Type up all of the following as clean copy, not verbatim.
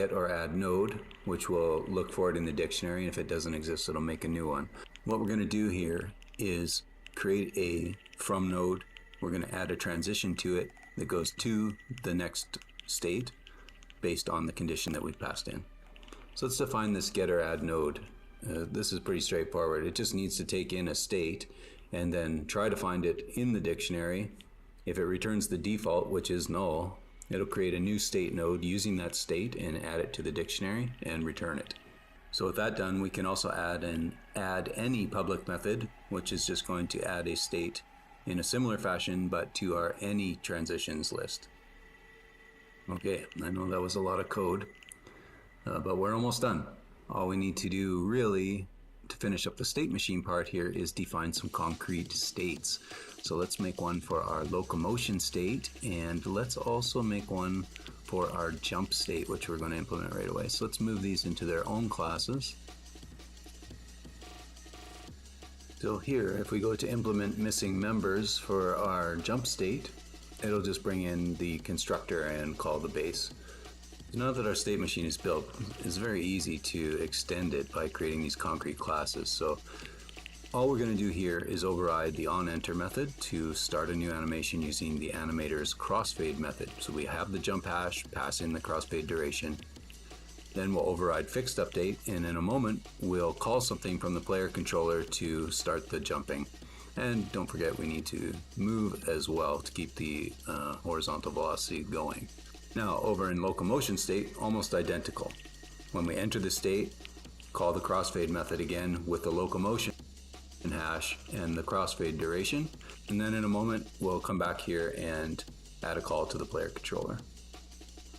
get or add node, which will look for it in the dictionary, and if it doesn't exist, it'll make a new one. What we're going to do here is create a from node. We're going to add a transition to it that goes to the next state based on the condition that we've passed in. So let's define this get or add node. This is pretty straightforward. It just needs to take in a state and then try to find it in the dictionary. If it returns the default, which is null, it'll create a new state node using that state and add it to the dictionary and return it. So with that done, we can also add an add any public method, which is just going to add a state in a similar fashion, but to our any transitions list. Okay, I know that was a lot of code, but we're almost done. All we need to do really to finish up the state machine part here is define some concrete states. So let's make one for our locomotion state, and let's also make one for our jump state, which we're going to implement right away. So let's move these into their own classes. So here, if we go to implement missing members for our jump state, it'll just bring in the constructor and call the base. Now that our state machine is built, it's very easy to extend it by creating these concrete classes. So all we're going to do here is override the onEnter method to start a new animation using the animator's crossfade method. So we have the jump hash, pass in the crossfade duration, then we'll override fixed update, and in a moment we'll call something from the player controller to start the jumping. And don't forget, we need to move as well to keep the horizontal velocity going. Now over in locomotion state, almost identical. When we enter the state, call the crossfade method again with the locomotion hash and the crossfade duration, and then in a moment we'll come back here and add a call to the player controller.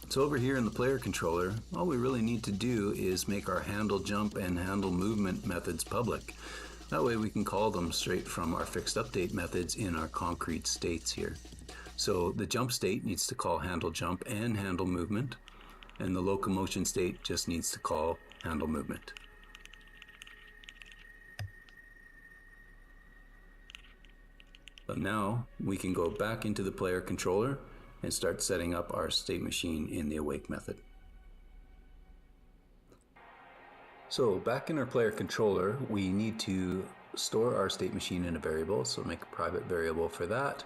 So over here in the player controller, all we really need to do is make our handle jump and handle movement methods public. That way we can call them straight from our fixed update methods in our concrete states here. So the jump state needs to call handle jump and handle movement, and the locomotion state just needs to call handle movement. So now we can go back into the player controller and start setting up our state machine in the awake method. So back in our player controller, we need to store our state machine in a variable, so make a private variable for that.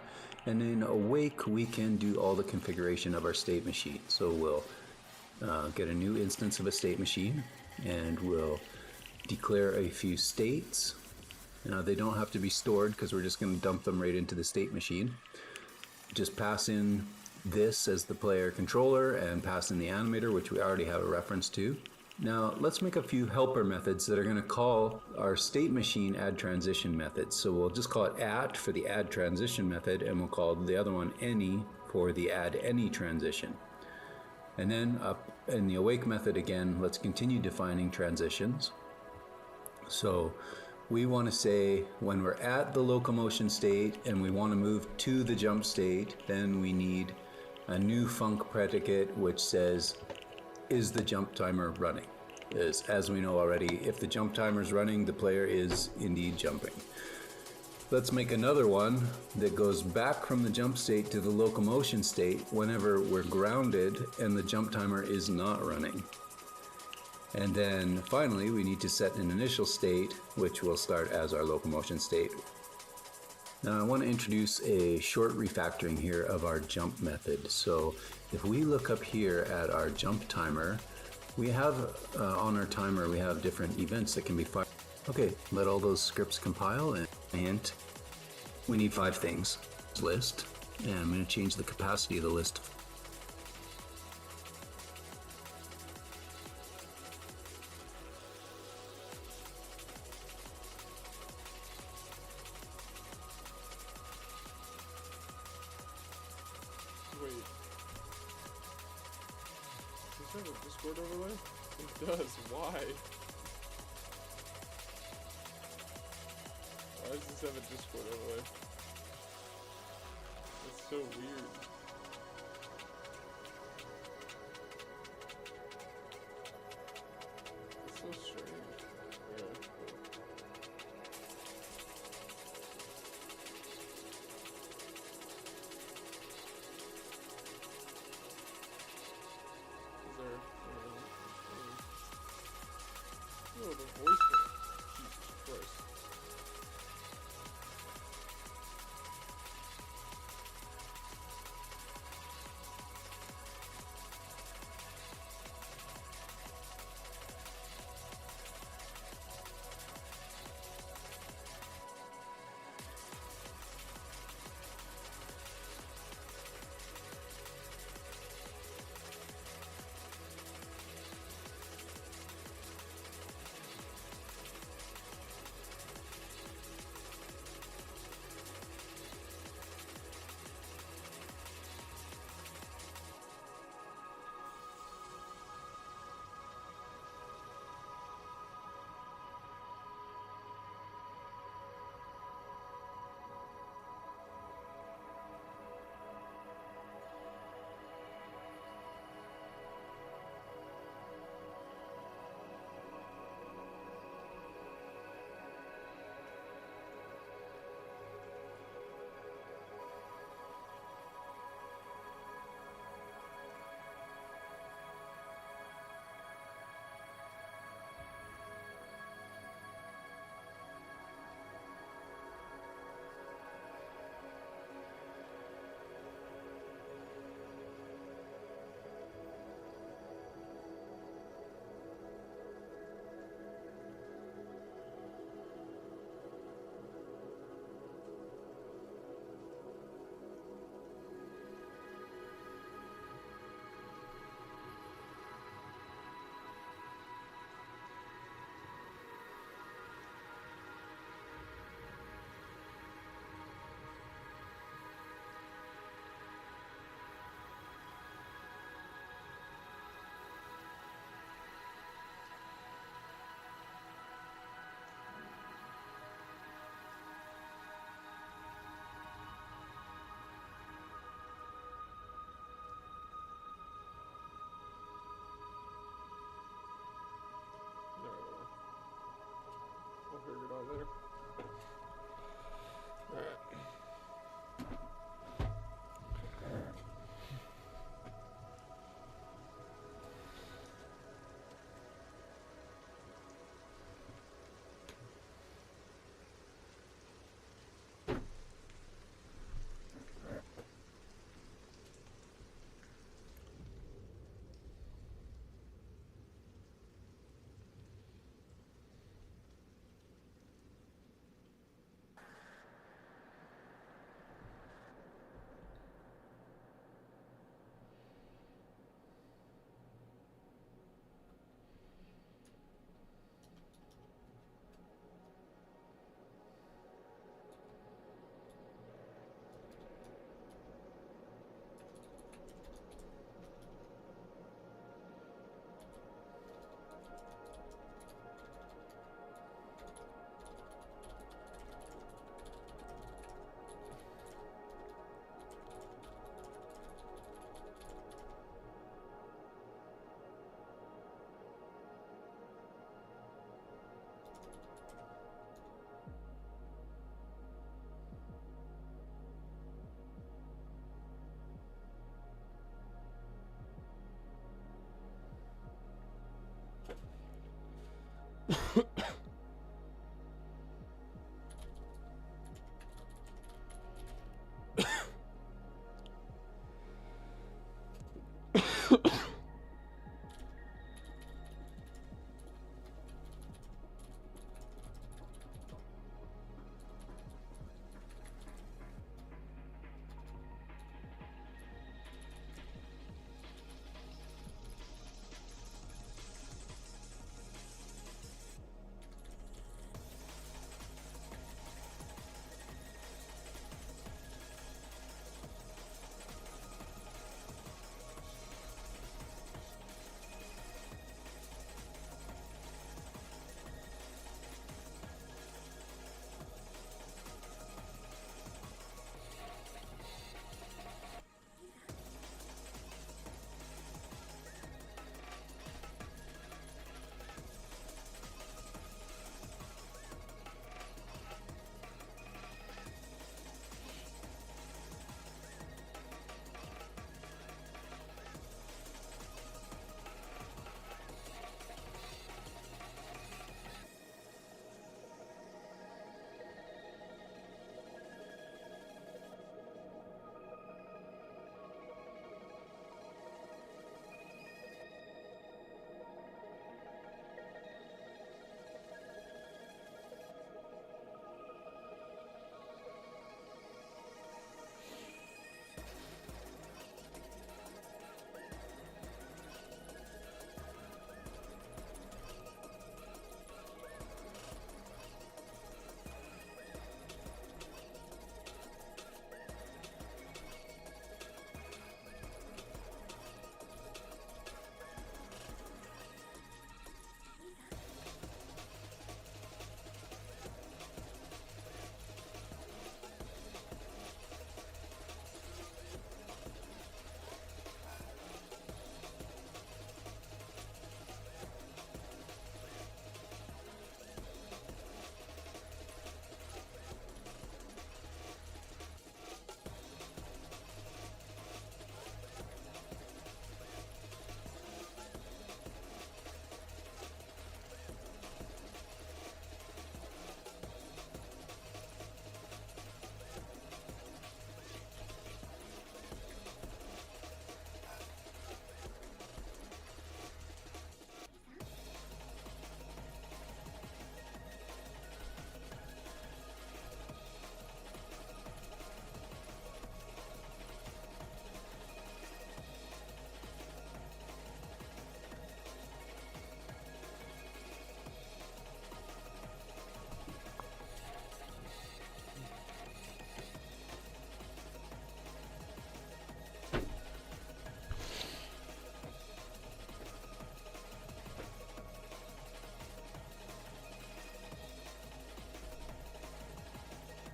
And in awake, we can do all the configuration of our state machine. So we'll get a new instance of a state machine, and we'll declare a few states. Now they don't have to be stored because we're just going to dump them right into the state machine. Just pass in this as the player controller and pass in the animator, which we already have a reference to. Now let's make a few helper methods that are going to call our state machine add transition methods. So we'll just call it at for the add transition method, and we'll call the other one any for the add any transition. And then up in the awake method again, let's continue defining transitions. So we want to say when we're at the locomotion state and we want to move to the jump state, then we need a new func predicate which says, is the jump timer running? As we know already, if the jump timer is running, the player is indeed jumping. Let's make another one that goes back from the jump state to the locomotion state whenever we're grounded and the jump timer is not running. And then finally, we need to set an initial state, which will start as our locomotion state. Now I want to introduce a short refactoring here of our jump method. So if we look up here at our jump timer, we have on our timer, we have different events that can be fired. Okay, let all those scripts compile, and we need 5 things. List, and I'm going to change the capacity of the list. Wait. Does this have a Discord overlay? It does. Why? Why does this have a Discord overlay? That's so weird. It's so strange. Yeah, cool. Is there...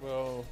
Well,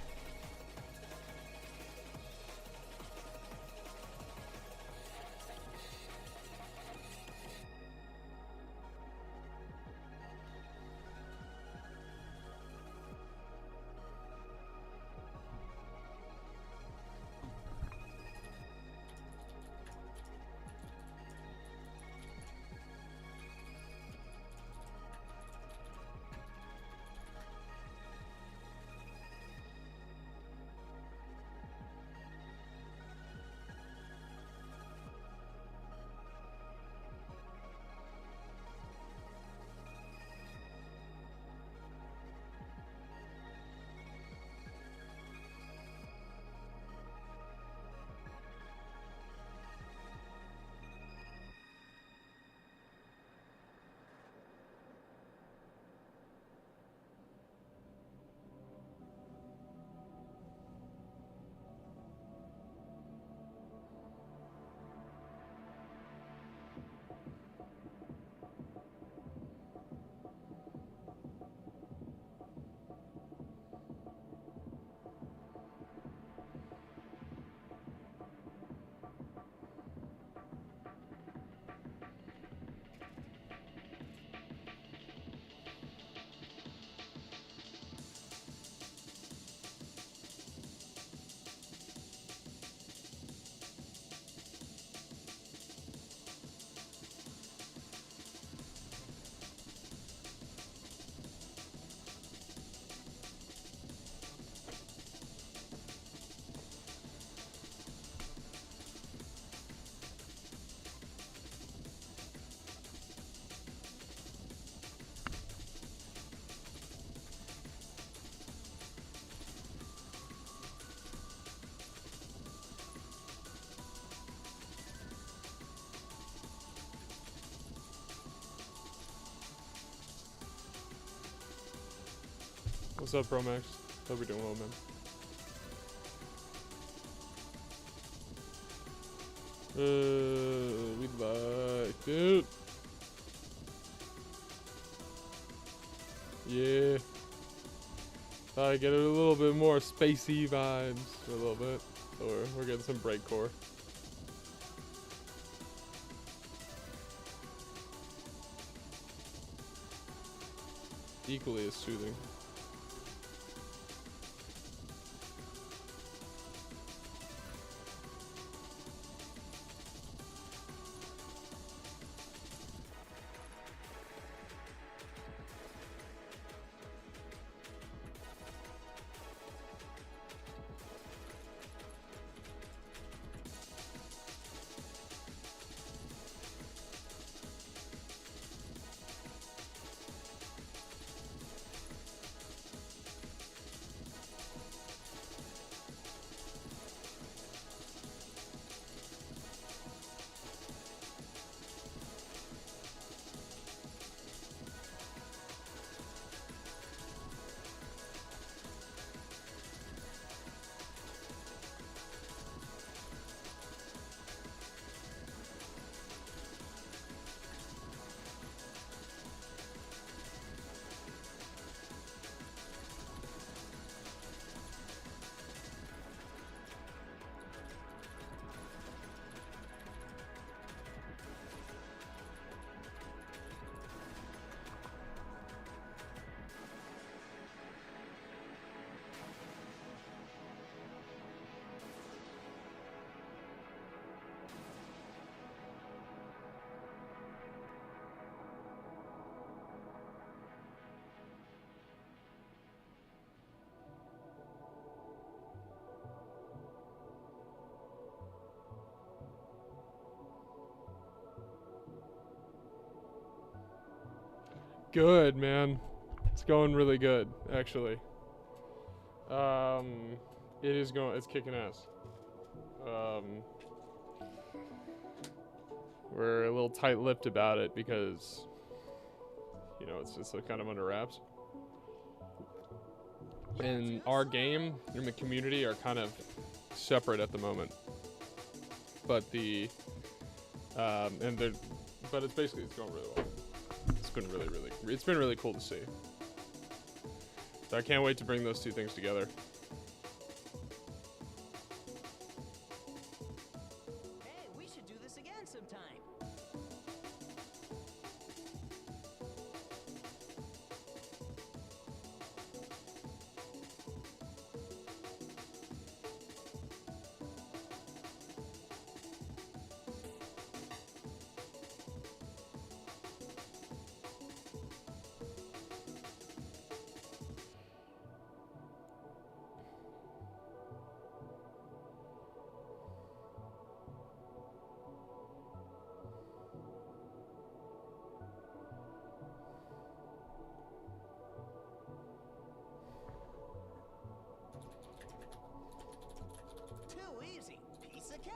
what's up, Bro Max? Hope you're doing well, man. We like it. Yeah. I get a little bit more spacey vibes for a little bit. So we're getting some breakcore. Equally as soothing. Good, man. It's going really good, actually. It's kicking ass. We're a little tight-lipped about it because, you know, it's just kind of under wraps. And our game and the community are kind of separate at the moment. But but it's basically, it's going really well. It's been really cool to see. So I can't wait to bring those two things together. Hey, we should do this again sometime. Too easy. Piece of cake.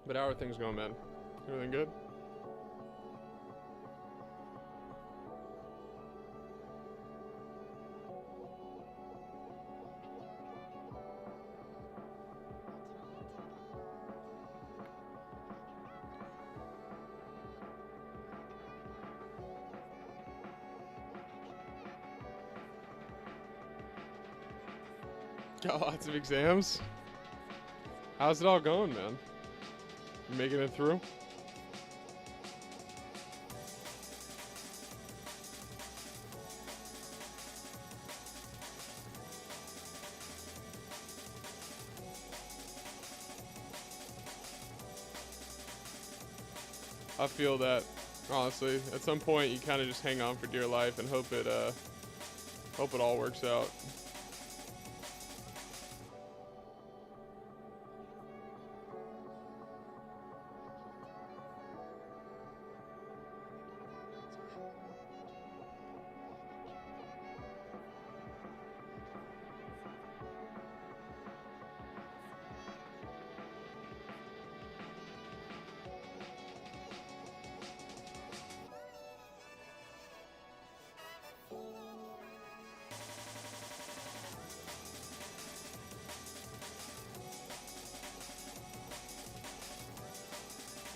But how are things going, man? Everything good? Got lots of exams. How's it all going, man? You making it through? I feel that, honestly. At some point, you kind of just hang on for dear life and hope it all works out.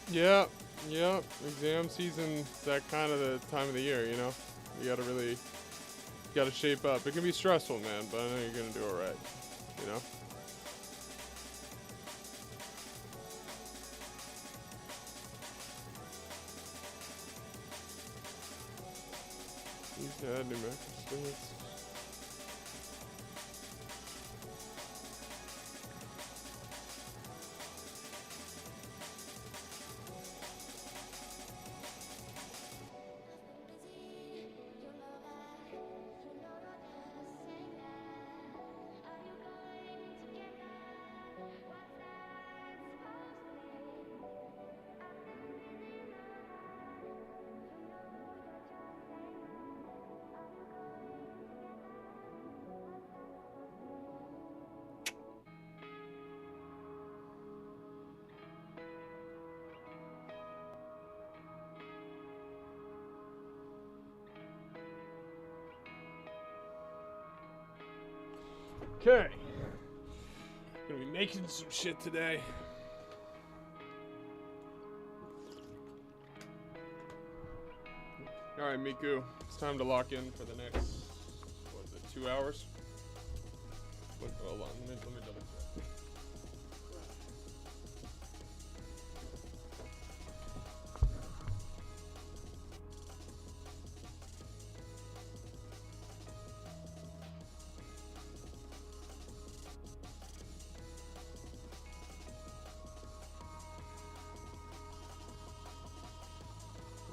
Yeah. Exam season, that kind of the time of the year, you know? You gotta shape up. It can be stressful, man, but I know you're gonna do alright, you know? He's dead, New Mexico. Okay. Gonna be making some shit today. Alright, Miku. It's time to lock in for the next, what is it, 2 hours? Wait, hold on, let me double check.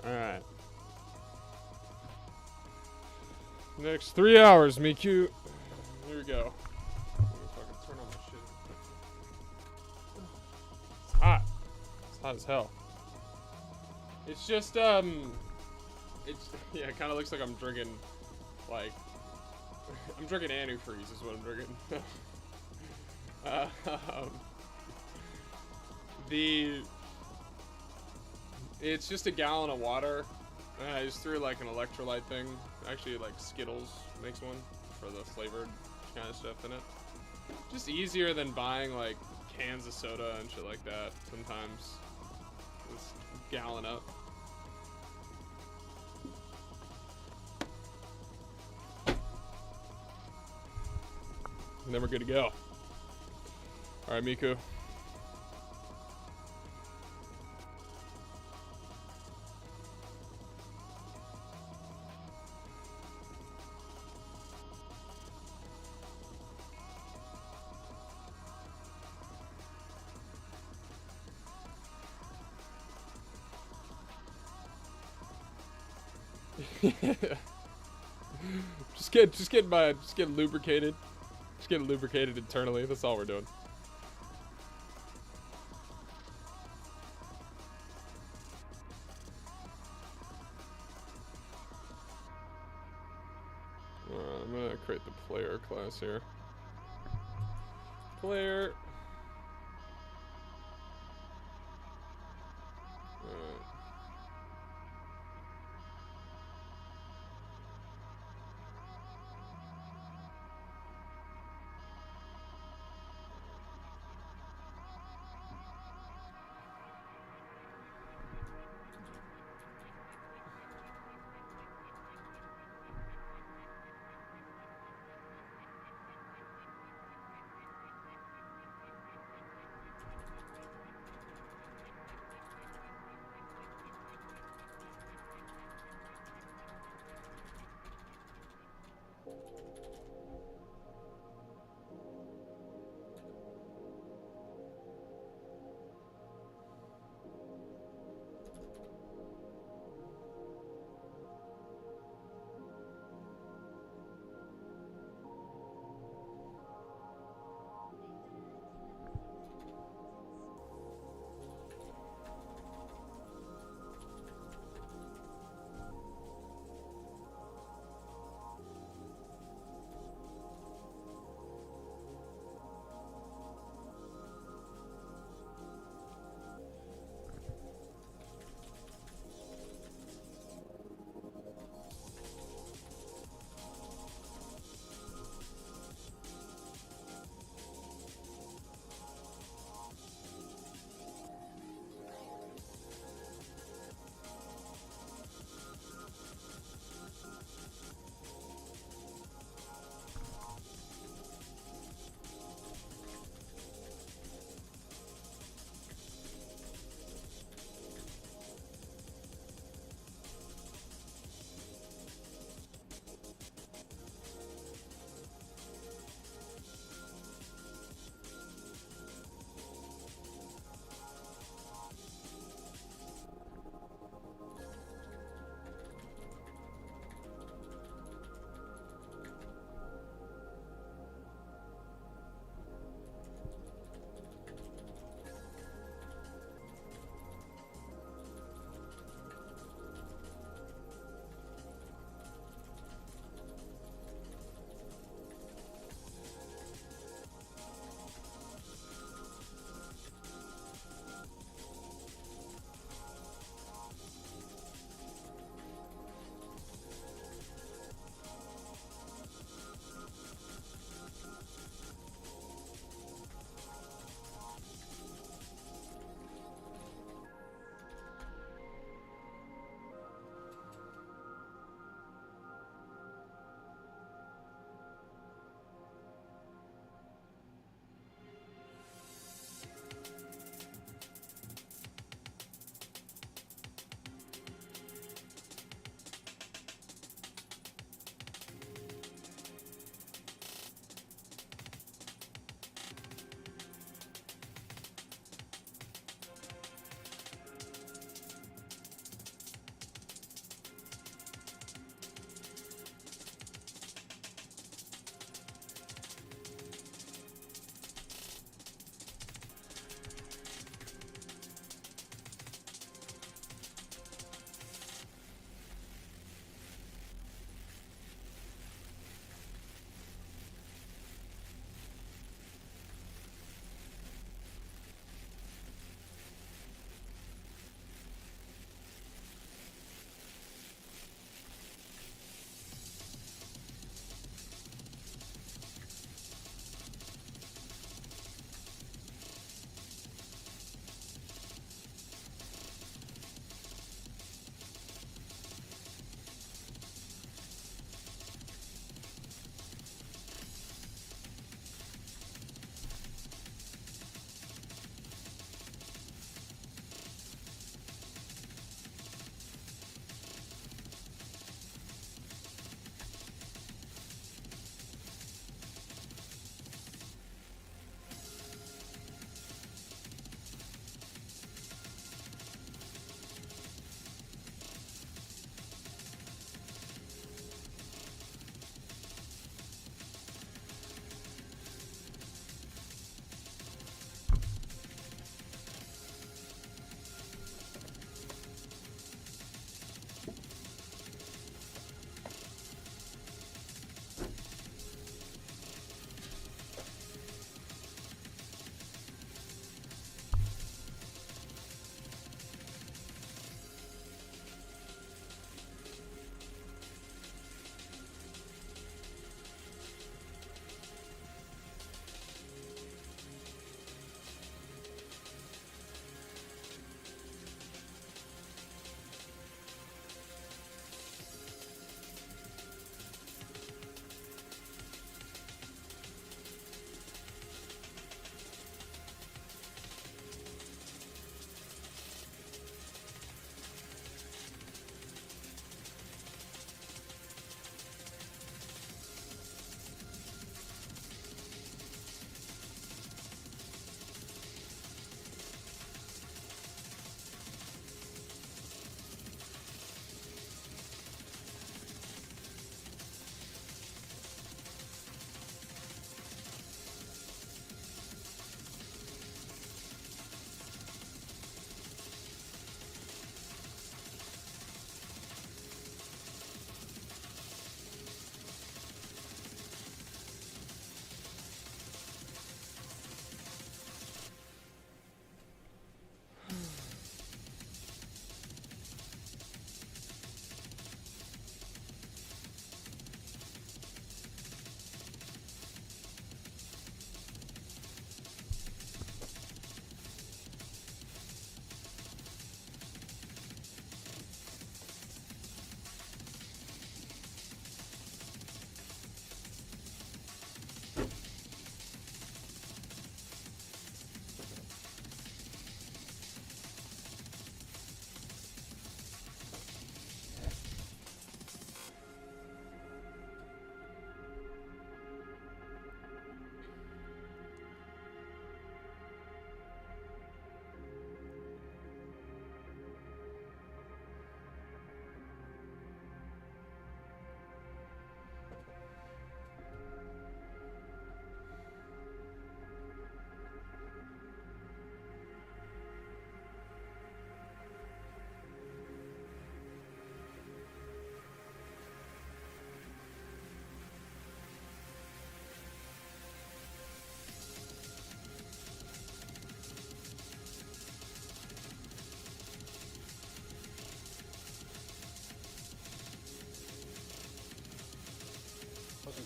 Alright. Next 3 hours, Miku. Here we go. Let me fucking turn on my shit. It's hot. It's hot as hell. It's just, it's, yeah, it kind of looks like I'm drinking, like, I'm drinking antifreeze is what I'm drinking. It's just a gallon of water. I just threw like an electrolyte thing. Actually, like Skittles makes one for the flavored kind of stuff in it. Just easier than buying like cans of soda and shit like that. Sometimes just gallon up. And then we're good to go. All right, Miku. just get lubricated. Just get lubricated internally. That's all we're doing. I'm gonna create the player class here. Player.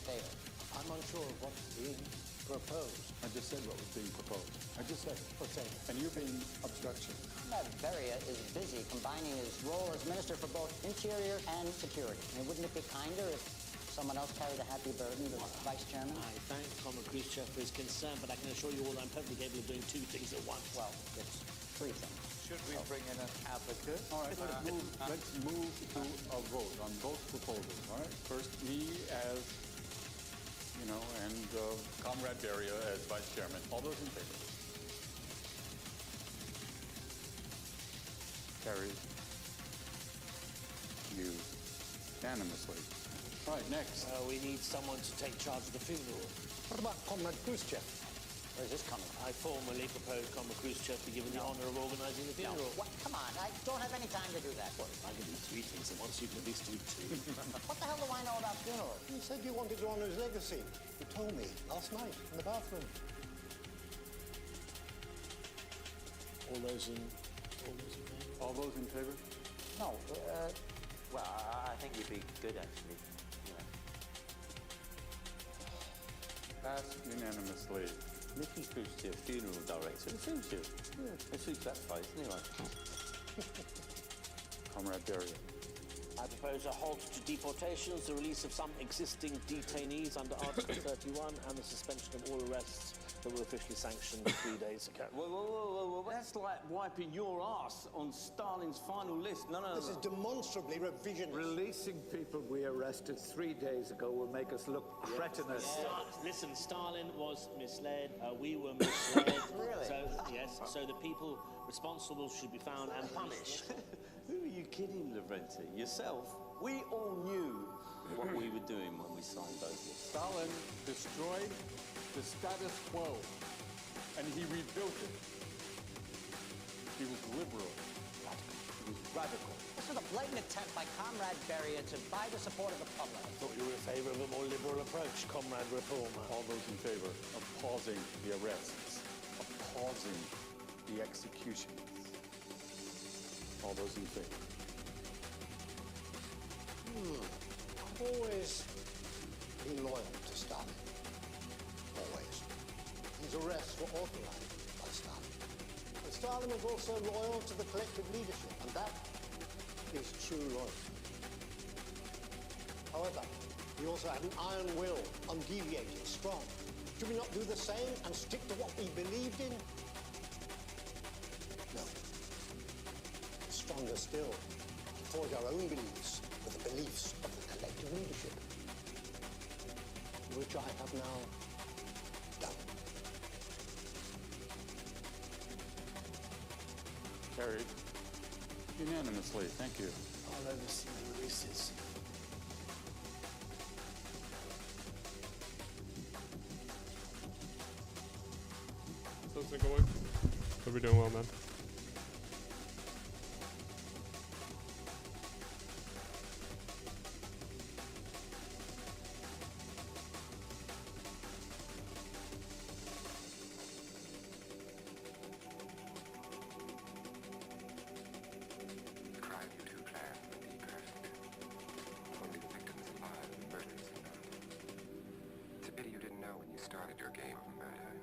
favor. I'm unsure of what's being proposed. I just said what was being proposed. I just said, What's that? and you're being obstruction. Comrade Beria is busy combining his role as Minister for both Interior and Security. I mean, wouldn't it be kinder if someone else carried the happy burden of Vice Chairman? I thank Comrade Khrushchev for his concern, but I can assure you all I'm perfectly capable of doing two things at once. Well, it's three things. Should we bring in an advocate? All right, let's move to a vote on both proposals, all right? First, me as, and Comrade Beria as Vice Chairman. All those in favor? Carried unanimously. All right, next. We need someone to take charge of the funeral. What about Comrade Khrushchev? Where's this coming from? I formally proposed Comrade Khrushchev be given the honor of organising the No. funeral. What? Come on, I don't have any time to do that. Well, I can do three things at once, you can at least do two. What the hell do I know about funerals? You said you wanted to honour his legacy. You told me last night in the bathroom. All those in favour? All those in favor? No, Well, I think you'd be good, actually. Passed unanimously. Mickey Khrushchev, funeral director. It suits you. Yeah, it suits that face, anyway. Comrade Beria. I propose a halt to deportations, the release of some existing detainees under Article 31, and the suspension of all arrests that were officially sanctioned 3 days ago. Whoa. That's like wiping your ass on Stalin's final list. No. This is demonstrably revisionist. Releasing people we arrested 3 days ago will make us look cretinous. Listen, Stalin was misled. We were misled. Really? So the people responsible should be found and punished. Who are you kidding, Lavrenti? Yourself? We all knew what we were doing when we signed those lists. Stalin destroyed the status quo, and he rebuilt it. He was liberal. He was radical. this was a blatant attempt by Comrade Beria to buy the support of the public. I thought you were in favour of a more liberal approach, Comrade Reformer. All those in favor of pausing the arrests, of pausing the executions. All those in favor? I've always been loyal to Stalin. Always. His arrests were authorized by Stalin. But Stalin was also loyal to the collective leadership, and that is true loyalty. However, he also had an iron will, undeviating, strong. Should we not do the same and stick to what we believed in? No. Stronger still, forge our own beliefs with the beliefs of the collective leadership, which I have now done. Carried unanimously. Thank you. I'll oversee the releases. So it's going. Hope you're doing well, man. Crime you two planned would be perfect. Only the victims alive and murderers not. It's a pity you didn't know when you started your game of murder.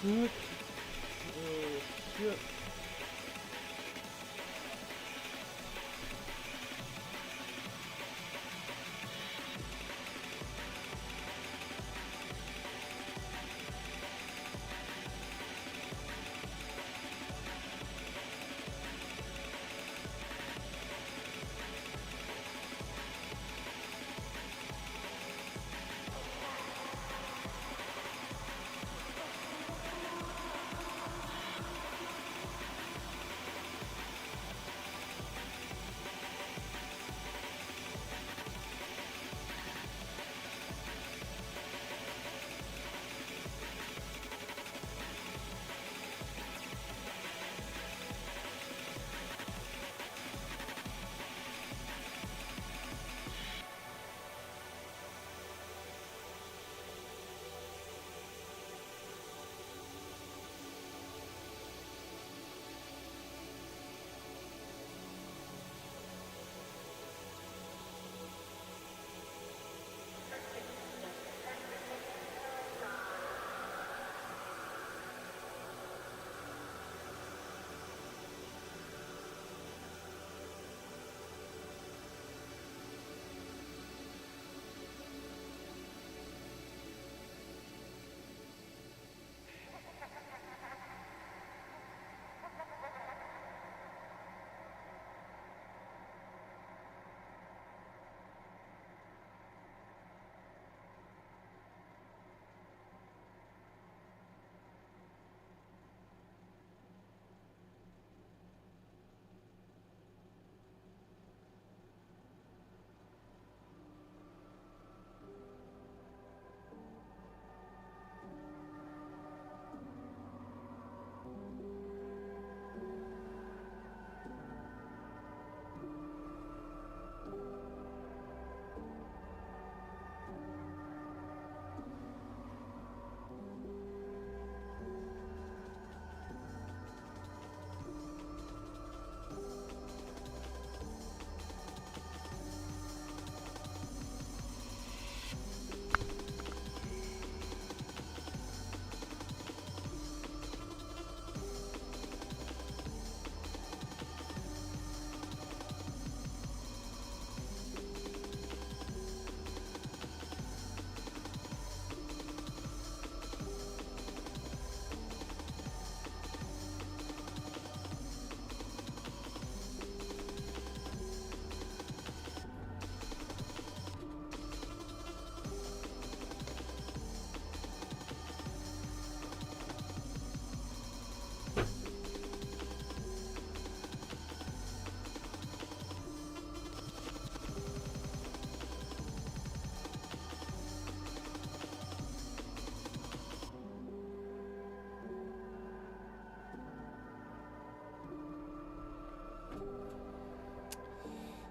What? Oh, shit.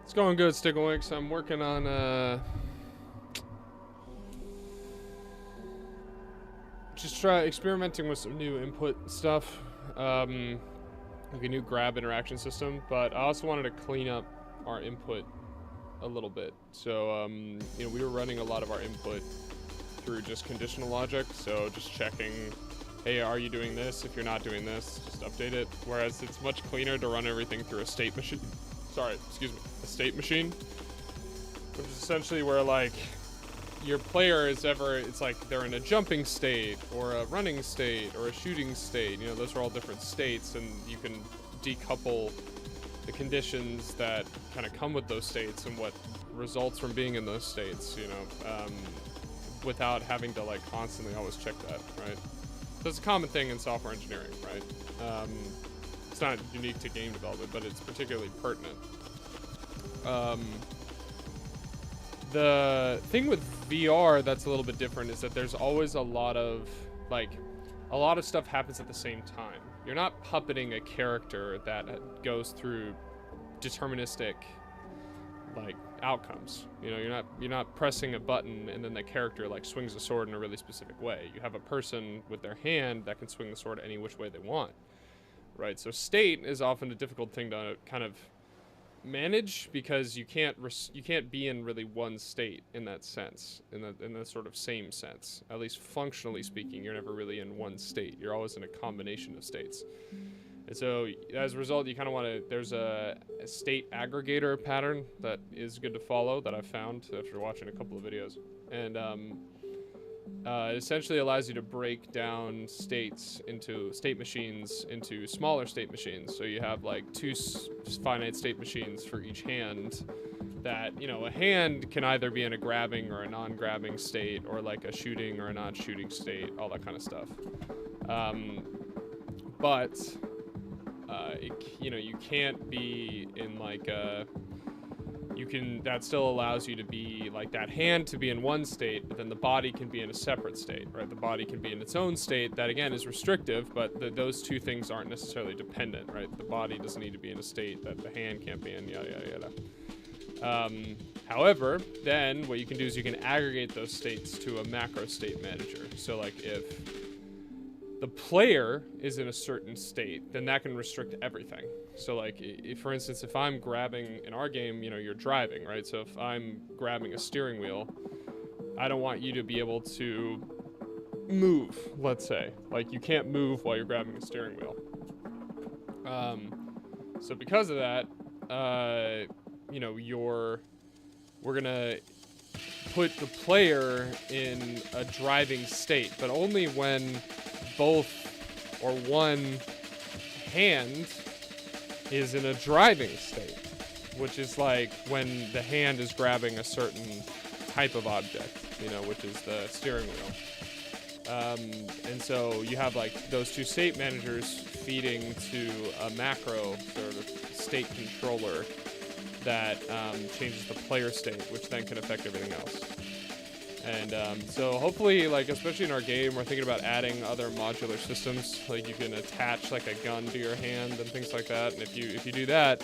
It's going good, Sticklewick. I'm working on just experimenting with some new input stuff, like a new grab interaction system. But I also wanted to clean up our input a little bit. So you know, we were running a lot of our input through just conditional logic. So just checking, hey, are you doing this? If you're not doing this, just update it. Whereas it's much cleaner to run everything through a state machine. Sorry, excuse me, a state machine, which is essentially where like your player is it's like they're in a jumping state or a running state or a shooting state. You know, those are all different states, and you can decouple the conditions that kind of come with those states and what results from being in those states, you know, without having to like constantly always check that, right? So it's a common thing in software engineering, right? It's not unique to game development, but it's particularly pertinent. The thing with VR that's a little bit different is that there's always a lot of stuff happens at the same time. You're not puppeting a character that goes through deterministic like outcomes. You know, you're not pressing a button and then the character like swings a sword in a really specific way. You have a person with their hand that can swing the sword any which way they want. Right, so state is often a difficult thing to kind of manage because you can't be in really one state in that sense, in the sort of same sense. At least functionally speaking, you're never really in one state. You're always in a combination of states. And so as a result, you kind of want to, there's a state aggregator pattern that is good to follow that I've found after watching a couple of videos. And it essentially allows you to break down states into state machines into smaller state machines. So you have like 2 finite state machines for each hand that, you know, a hand can either be in a grabbing or a non-grabbing state, or like a shooting or a non-shooting state, all that kind of stuff. But you know, you can't be in like a, that still allows you to be like that hand to be in one state, but then the body can be in a separate state, right? The body can be in its own state that again is restrictive, but those two things aren't necessarily dependent, right? The body doesn't need to be in a state that the hand can't be in, yada yada yada. However, then what you can do is you can aggregate those states to a macro state manager. So like if the player is in a certain state, then that can restrict everything. So like, if, for instance, if I'm grabbing, in our game, you know, you're driving, right? So if I'm grabbing a steering wheel, I don't want you to be able to move, let's say. Like, you can't move while you're grabbing a steering wheel. So because of that, you know, we're gonna put the player in a driving state, but only when both or one hand is in a driving state, which is like when the hand is grabbing a certain type of object, you know, which is the steering wheel. And so you have like those 2 state managers feeding to a macro sort of state controller that changes the player state, which then can affect everything else. And so hopefully, like, especially in our game, we're thinking about adding other modular systems. Like, you can attach like a gun to your hand and things like that. And if you do that,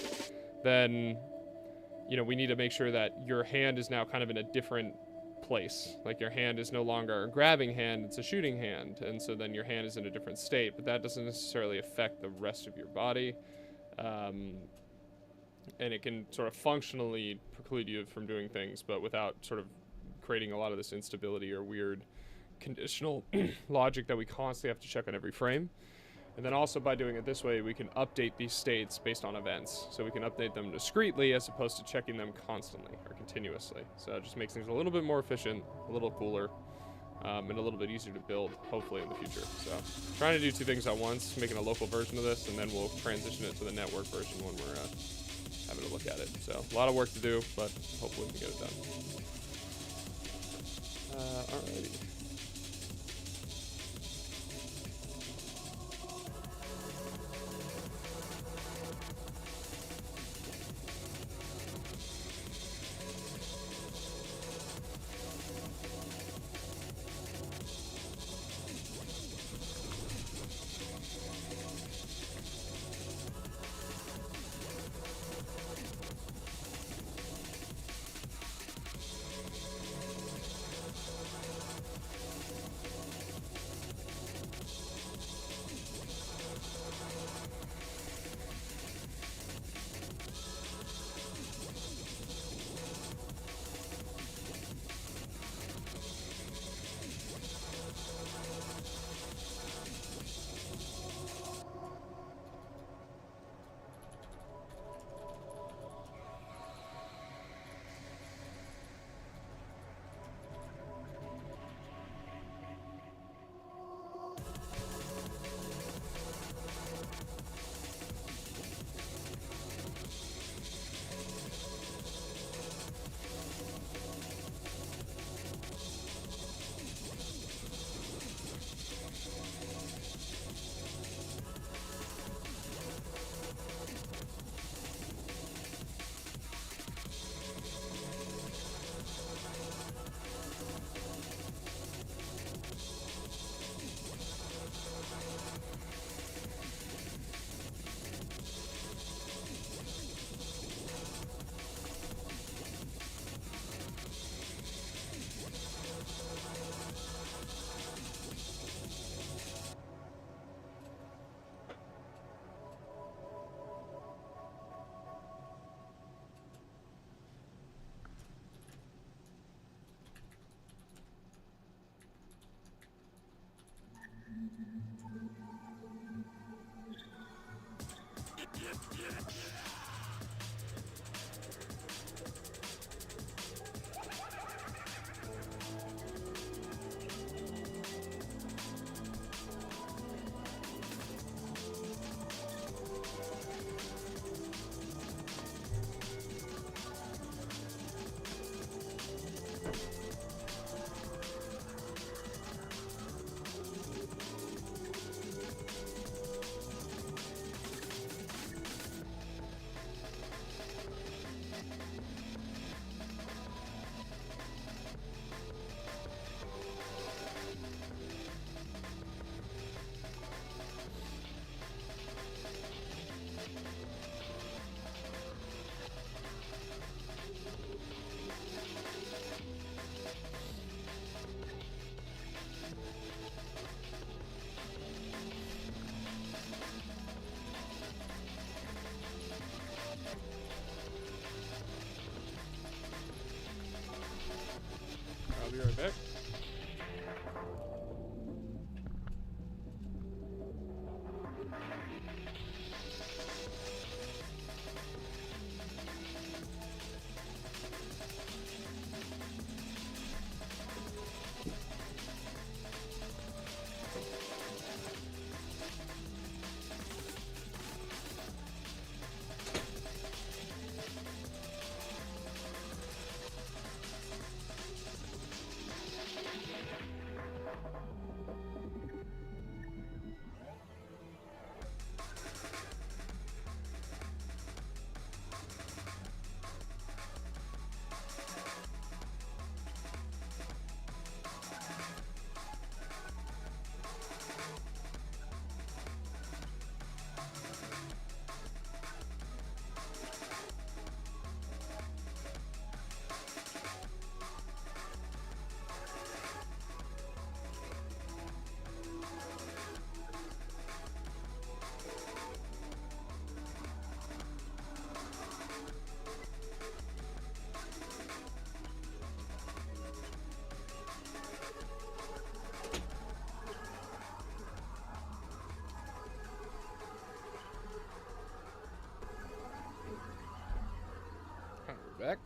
then, you know, we need to make sure that your hand is now kind of in a different place. Like, your hand is no longer a grabbing hand, it's a shooting hand. And so then your hand is in a different state, but that doesn't necessarily affect the rest of your body. And it can sort of functionally preclude you from doing things, but without sort of creating a lot of this instability or weird conditional logic that we constantly have to check on every frame. And then also by doing it this way, we can update these states based on events. So we can update them discretely as opposed to checking them constantly or continuously. So it just makes things a little bit more efficient, a little cooler, and a little bit easier to build, hopefully in the future. So trying to do 2 things at once, making a local version of this, and then we'll transition it to the network version when we're having a look at it. So a lot of work to do, but hopefully we can get it done. Alrighty. I'll be right back. Back.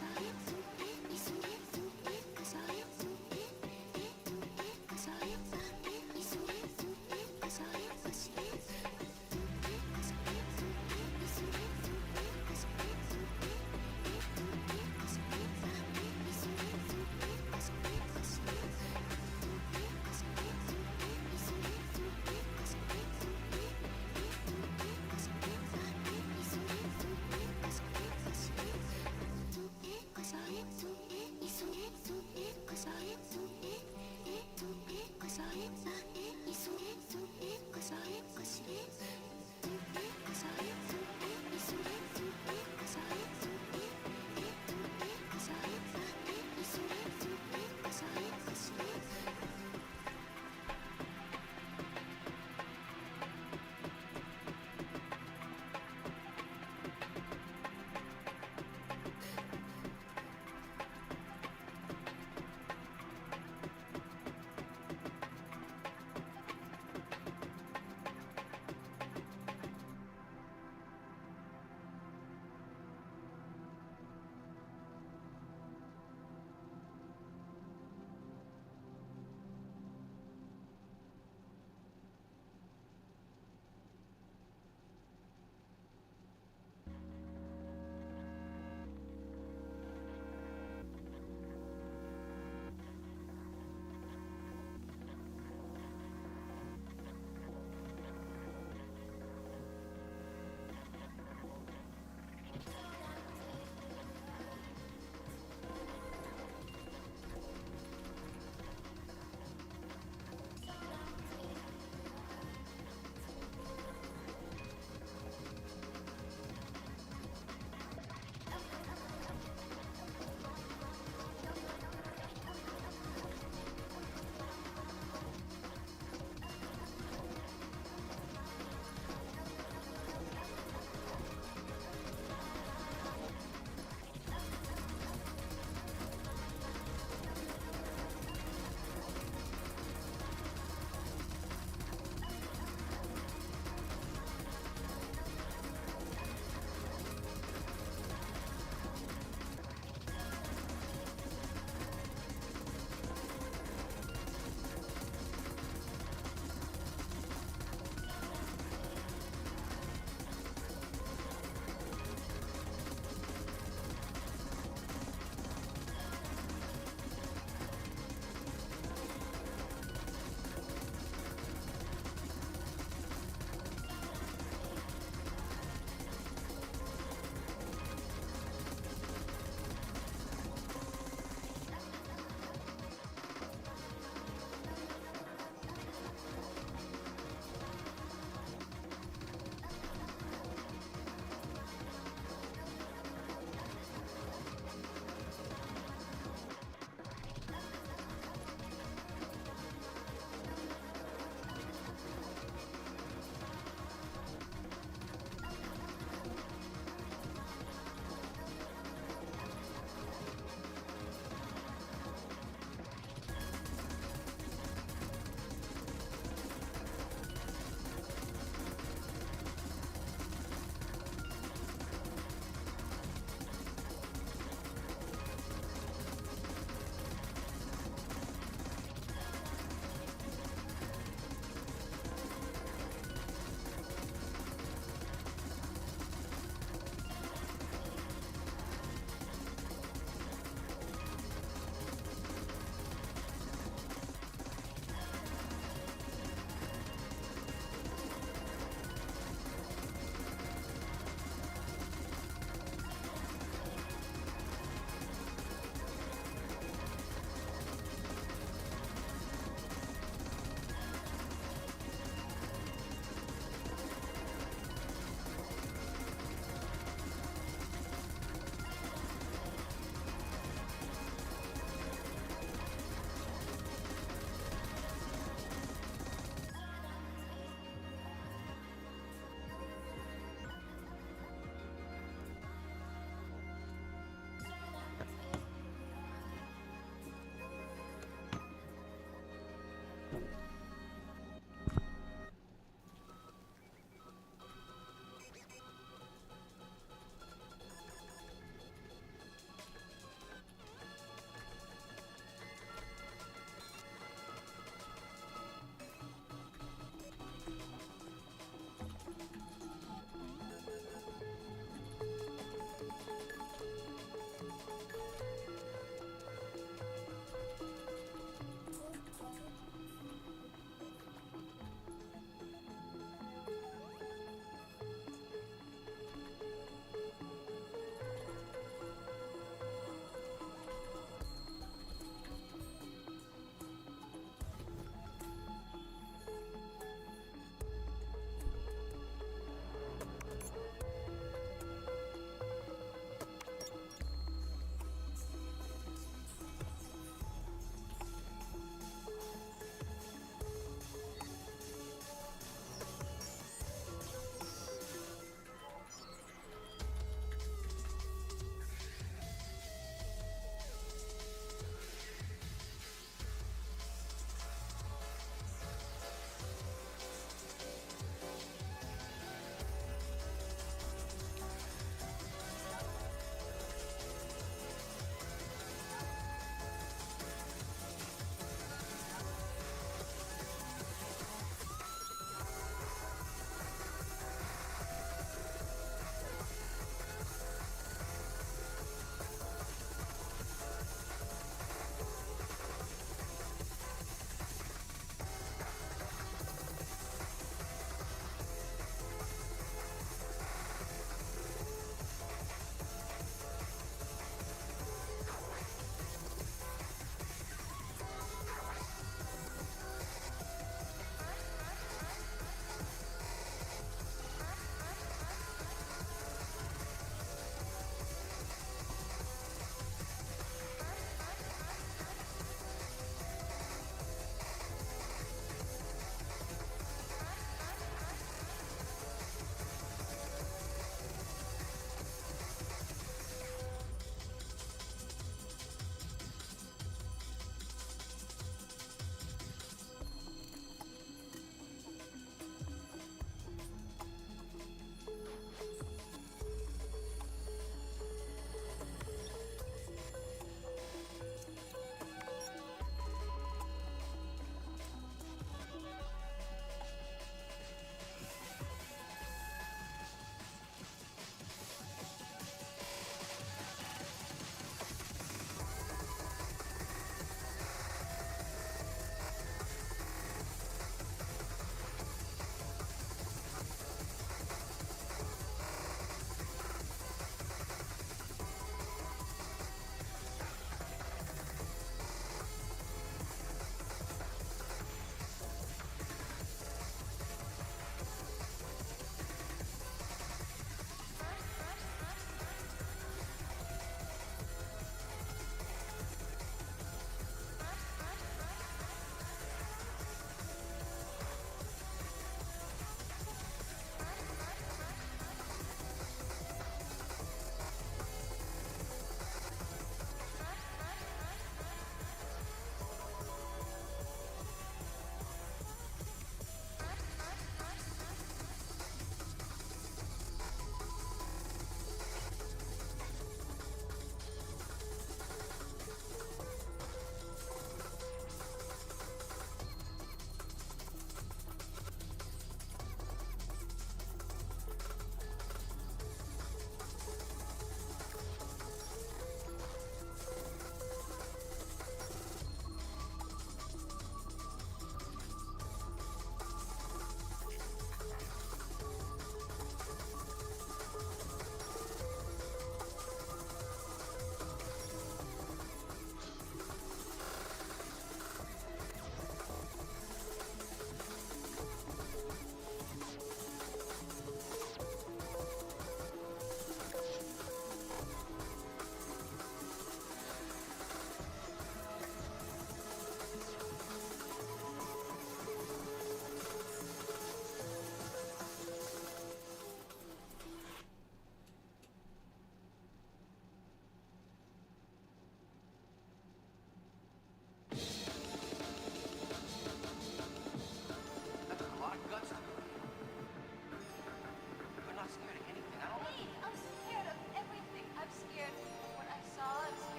Sorry.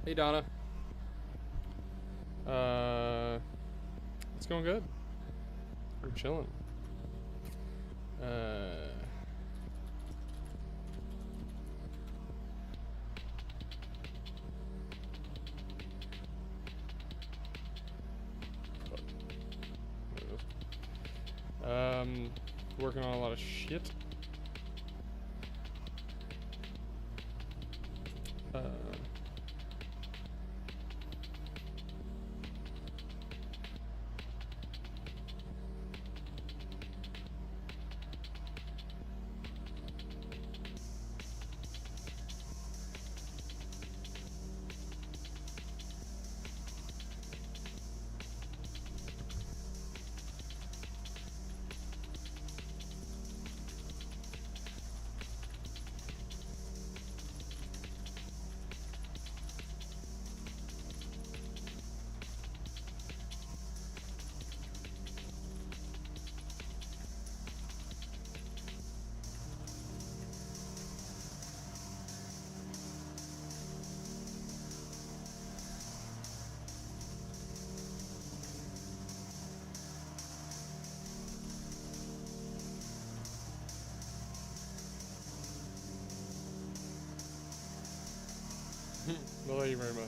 Hey, Donna. It's going good. We're chilling. Working on a lot of shit. Well, thank you very much.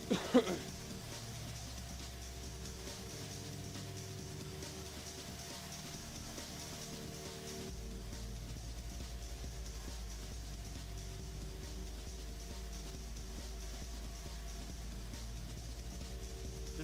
This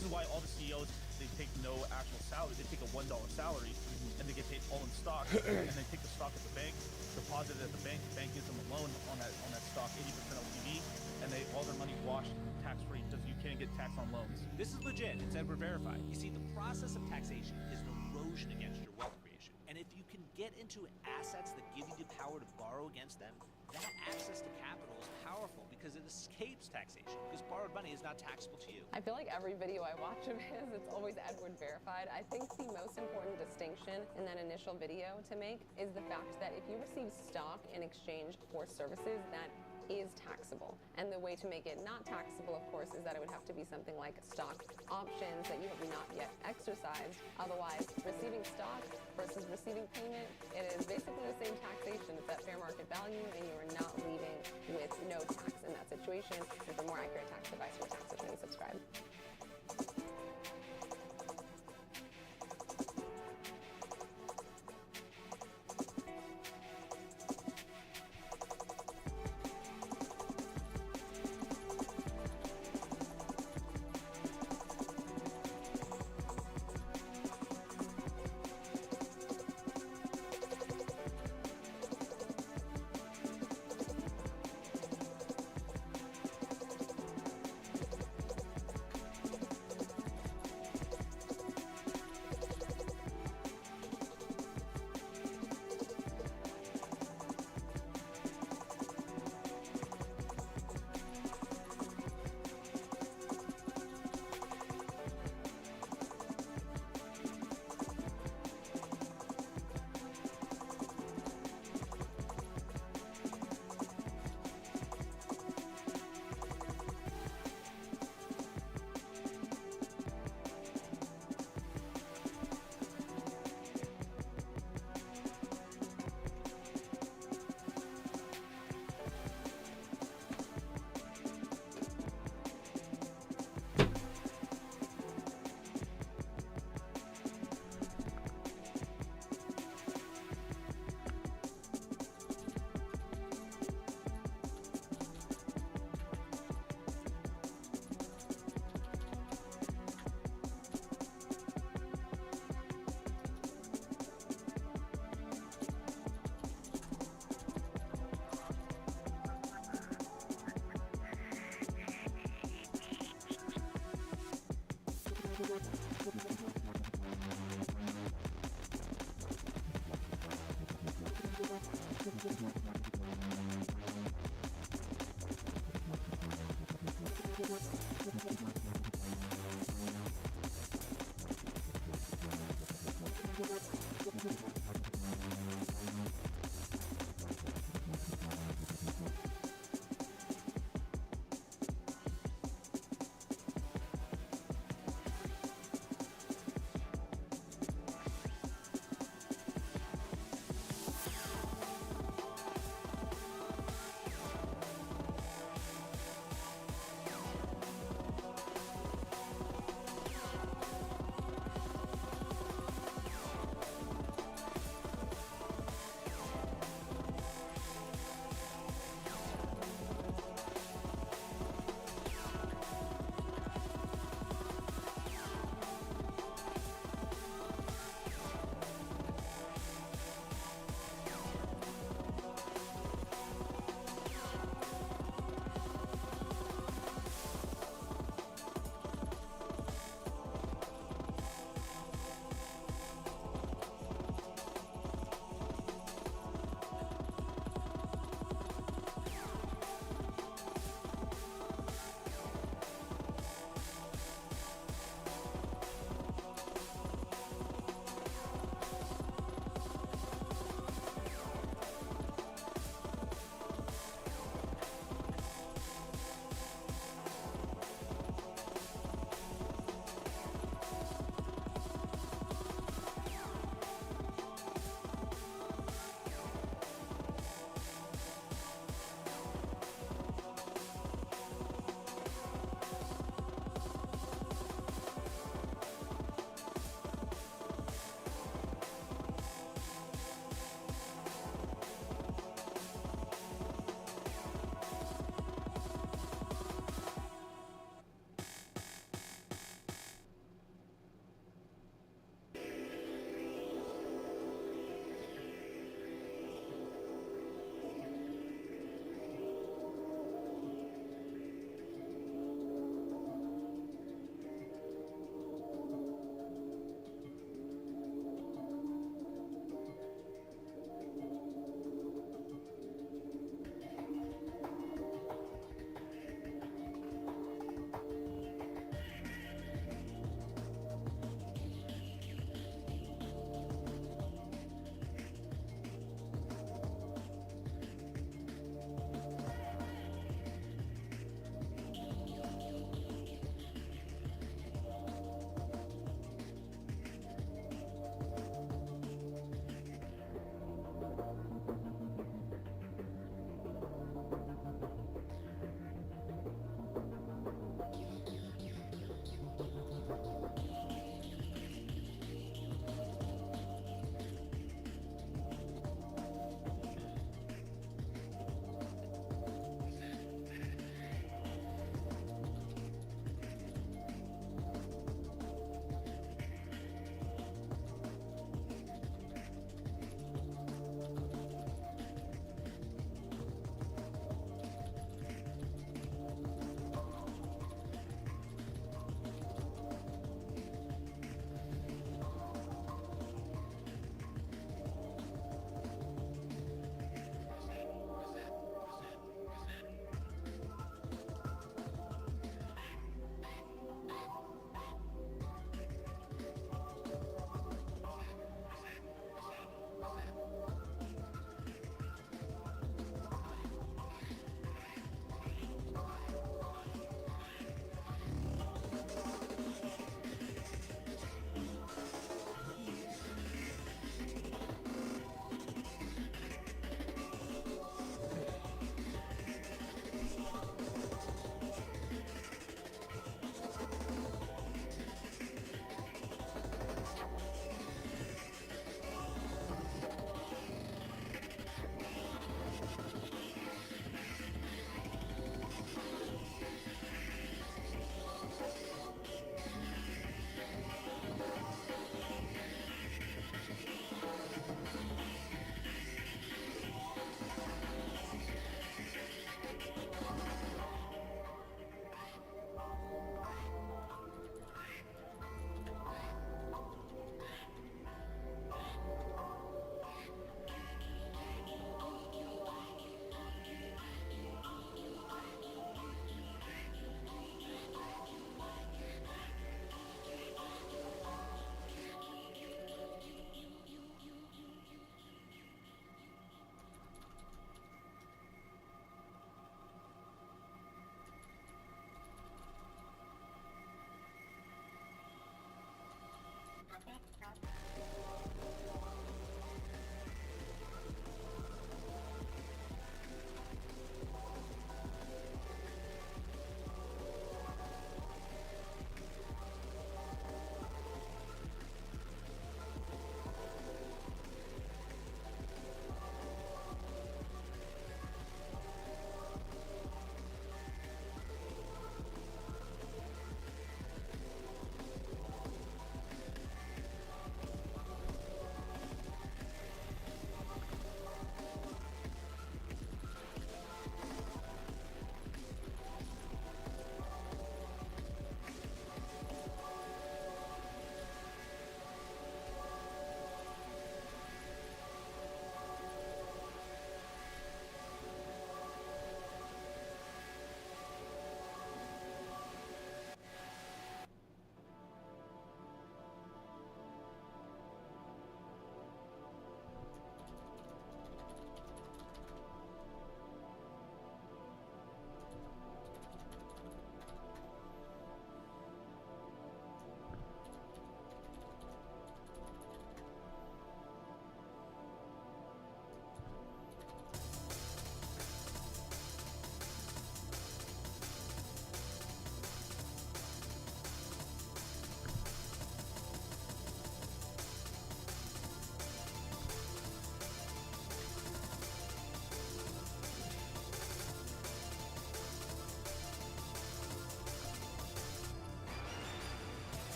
is why all the CEOs, they take no actual salary. They take a $1 salary and they get paid all in stock, and they take the stock at the bank, deposit it at the bank gives them a loan on that stock, 80% LTV, and all their money washed tax-free because you can't get tax on loans. This is legit. It's Edward verified. You see, the process of taxation is an erosion against your wealth creation. And if you can get into assets that give you the power to borrow against them, that access to capital is powerful because it escapes taxation, because borrowed money is not taxable to you. I feel like every video I watch of his, it's always Edward verified. I think the most important distinction in that initial video to make is the fact that if you receive stock in exchange for services, that is taxable. And the way to make it not taxable, of course, is that it would have to be something like stock options that you have not yet exercised. Otherwise, receiving stock versus receiving payment, it is basically the same taxation. It's at fair market value, and you are not leaving with no tax in that situation. And for more accurate tax advice or tax attorney, subscribe.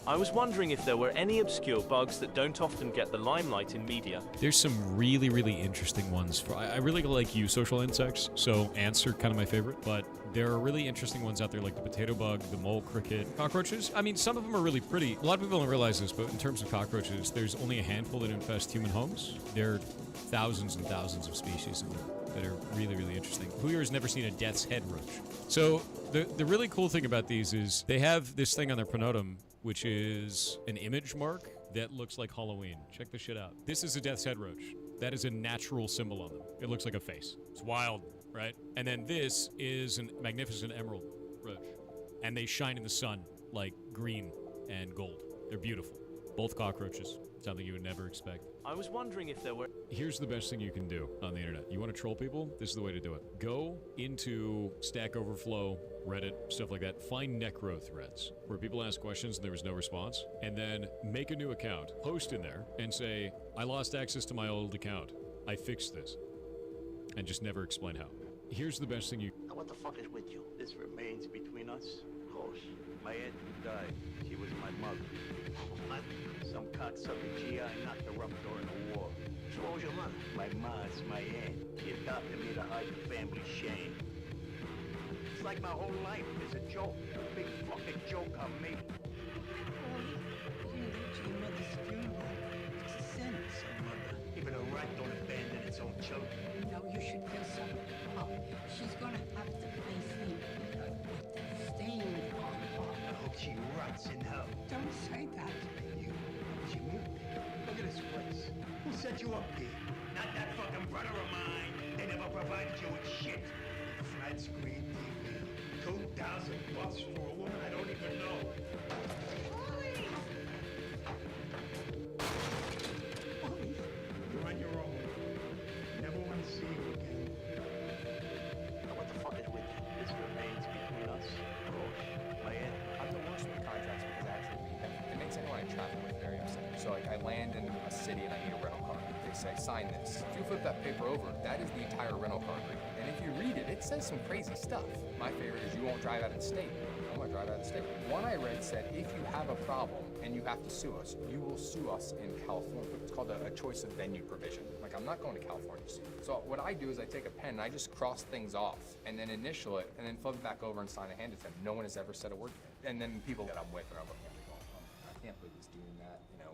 I was wondering if there were any obscure bugs that don't often get the limelight in media. There's some really, really interesting ones. I really like eusocial insects, so ants are kind of my favorite, but there are really interesting ones out there like the potato bug, the mole cricket, cockroaches. I mean, some of them are really pretty. A lot of people don't realize this, but in terms of cockroaches, there's only a handful that infest human homes. There are thousands and thousands of species in them that are really, really interesting. Who here has never seen a death's head roach? So the really cool thing about these is they have this thing on their pronotum, which is an image mark that looks like Halloween. Check this shit out. This is a death's head roach. That is a natural symbol on them. It looks like a face. It's wild, right? And then this is a magnificent emerald roach. And they shine in the sun like green and gold. They're beautiful. Both cockroaches. Something you would never expect. I was wondering if there were... Here's the best thing you can do on the internet. You want to troll people? This is the way to do it. Go into Stack Overflow, Reddit, stuff like that. Find necro threads where people ask questions and there was no response. And then make a new account. Post in there and say, I lost access to my old account. I fixed this. And just never explain how. Here's the best thing you... What the fuck is with you? This remains between us. Of course. My aunt who died, she was my mother. What? Some cocksucker GI knocked her up during the war. So what was your mother? My ma's my aunt. She adopted me to hide the family shame. It's like my whole life is a joke. A big fucking joke on me. You go to your mother's funeral. It's a sin, son, mother. Even a rat don't abandon its own children. No, you should feel sorry for her. She's gonna have to face me with the stain on her. I hope she rots in hell. Don't say that. You moved me. Look at this place. Who set you up here? Not that fucking brother of mine. They never provided you with shit. Flat screen TV. $2,000 for a woman I don't even know. Ollie, you're on your own. Never want to see you again. Now what the fuck is with you? This remains between us. My aunt. I'm the worst with contracts because I actually read them. It makes anyone I travel with very upset. So like I land in a city and I need a rental car. They say, sign this. If you flip that paper over, that is the entire rental car agreement. And if you read it, it says some crazy stuff. My favorite is you won't drive out of state. I'm gonna drive out of state. One I read said, if you have a problem and you have to sue us, you will sue us in California. It's called a choice of venue provision. Like, I'm not going to California to sue. So what I do is I take a pen and I just cross things off and then initial it and then flip it back over and sign and hand it to them. No one has ever said a word to me. And then people that I'm with are looking at me going, I can't believe he's doing that, you know,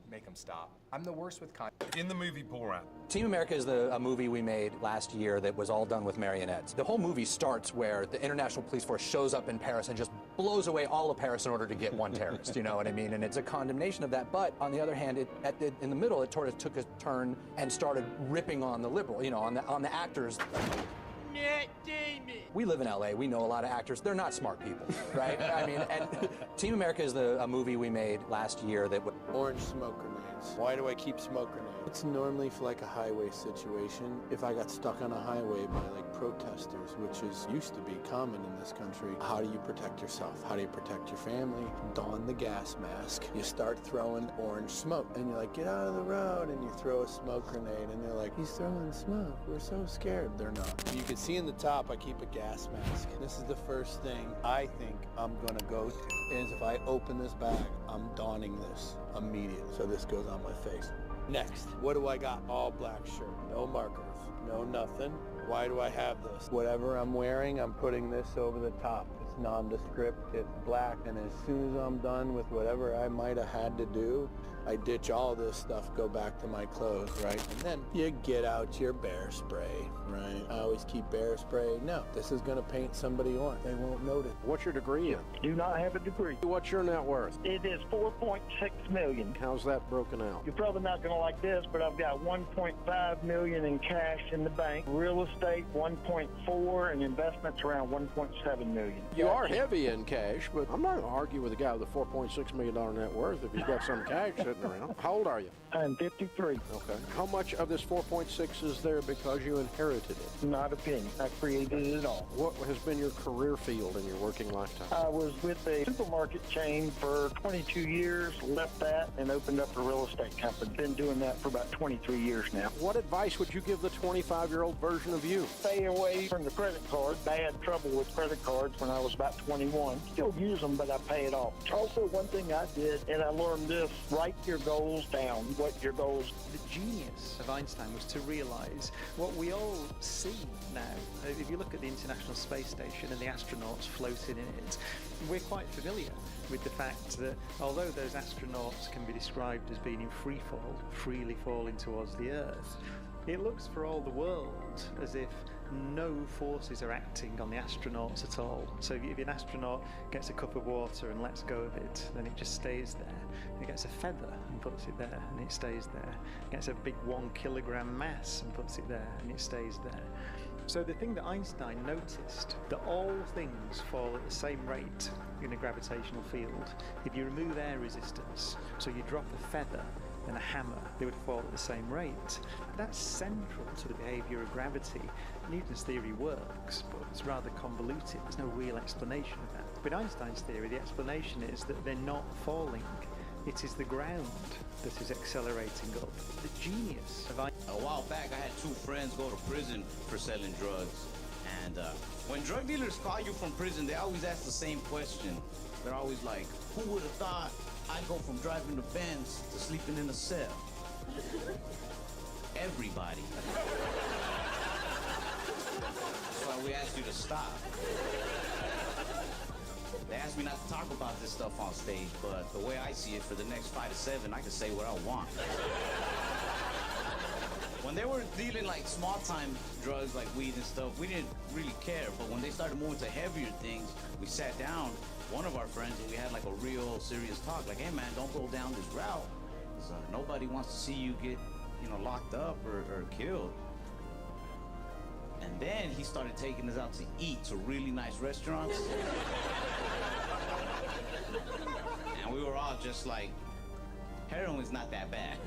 make him stop. I'm the worst with In the movie Borat. Team America is a movie we made last year that was all done with marionettes. The whole movie starts where the International Police Force shows up in Paris and just blows away all of Paris in order to get one terrorist, you know what I mean? And it's a condemnation of that. But on the other hand, in the middle, it sort of took a turn and started ripping on the liberal, you know, on the actors. Matt Damon. We live in LA. We know a lot of actors. They're not smart people, right? I mean, and Team America is a movie we made last year that... Orange smoke grenades. Why do I keep smoke grenades? It's normally for like a highway situation. If I got stuck on a highway by like protesters, which used to be common in this country, how do you protect yourself? How do you protect your family? Don the gas mask. You start throwing orange smoke and you're like, get out of the road, and you throw a smoke grenade and they're like, he's throwing smoke. We're so scared. They're not. You can see in the top, I keep a gas mask. This is the first thing I think I'm gonna go to, is if I open this bag, I'm donning this immediately. So this goes on my face. Next, what do I got? All black shirt, no markers, no nothing. Why do I have this? Whatever I'm wearing, I'm putting this over the top. It's nondescript, it's black, and as soon as I'm done with whatever I might have had to do, I ditch all this stuff, go back to my clothes, right? And then you get out your bear spray, right? I always keep bear spray. No, this is gonna paint somebody orange. They won't notice. What's your degree in? Do not have a degree. What's your net worth? It is $4.6 million. How's that broken out? You're probably not going to like this, but I've got $1.5 million in cash in the bank, real estate 1.4, and investments around $1.7 million. You are heavy in cash, but I'm not going to argue with a guy with a $4.6 million net worth if he's got some cash sitting around. How old are you? I'm 53. Okay. How much of this 4.6 is there because you inherited it? Not a penny. I created it all. What has been your career field in your working lifetime? I was with a supermarket chain for 22 years, left that, and opened up a real estate company. Been doing that for about 23 years now. What advice would you give the 25-year-old version of you? Stay away from the credit card. I had trouble with credit cards when I was about 21. Still use them, but I pay it off. Also, one thing I did, and I learned this, write your goals down, what your goals. The genius of Einstein was to realize what we all see now. If you look at the International Space Station and the astronauts floating in it, we're quite familiar with the fact that although those astronauts can be described as being in free fall, freely falling towards the Earth, it looks for all the world as if no forces are acting on the astronauts at all. So if an astronaut gets a cup of water and lets go of it, then it just stays there. It gets a feather and puts it there, and it stays there. It gets a big 1 kilogram mass and puts it there, and it stays there. So the thing that Einstein noticed, that all things fall at the same rate in a gravitational field. If you remove air resistance, so you drop a feather and a hammer, they would fall at the same rate. That's central to the behaviour of gravity. Newton's theory works, but it's rather convoluted. There's no real explanation of that. With Einstein's theory, the explanation is that they're not falling. It is the ground that is accelerating up. The genius of Einstein. A while back, I had 2 friends go to prison for selling drugs. And when drug dealers call you from prison, they always ask the same question. They're always like, who would have thought I'd go from driving the Benz to sleeping in a cell? Everybody. That's why we asked you to stop. They asked me not to talk about this stuff on stage, but the way I see it, for the next 5 to 7, I can say what I want. When they were dealing like small-time drugs like weed and stuff, we didn't really care. But when they started moving to heavier things, we sat down, one of our friends, and we had like a real serious talk. Like, hey man, don't go down this route. Nobody wants to see you get, locked up or killed. And then he started taking us out to eat to really nice restaurants. And we were all just like, heroin's not that bad.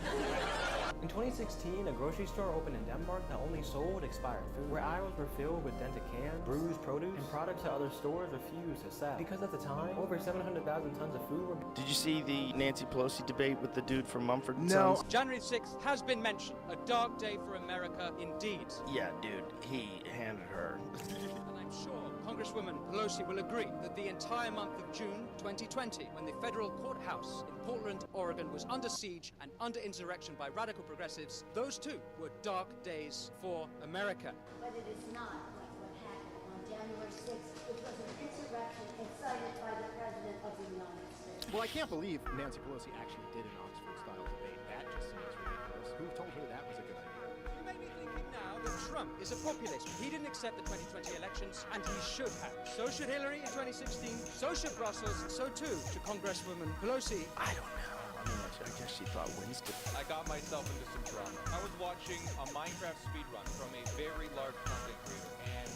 In 2016, a grocery store opened in Devᯅ that only sold expired food, where aisles were filled with dented cans, bruised produce, and products that other stores refused to sell. Because at the time, over 700,000 tons of food were... Did you see the Nancy Pelosi debate with the dude from Mumford & No. Sons? January 6th has been mentioned. A dark day for America indeed. Yeah, dude, he handed her. And I'm sure Congresswoman Pelosi will agree that the entire month of June 2020, when the federal courthouse in Portland, Oregon was under siege and under insurrection by radical progressives, those too were dark days for America. But it is not like what happened on January 6th, which was an insurrection incited by the President of the United States. Well, I can't believe Nancy Pelosi actually did an Oxford-style debate. That just seems ridiculous. Who told her that was a good idea? You may be thinking now that Trump is a populist. He didn't accept the 2020 elections, and he should have. So should Hillary in 2016, so should Brussels, so too should Congresswoman Pelosi. I don't know. I mean, I guess she thought Winston. I got myself into some drama. I was watching a Minecraft speedrun from a very large content creator, and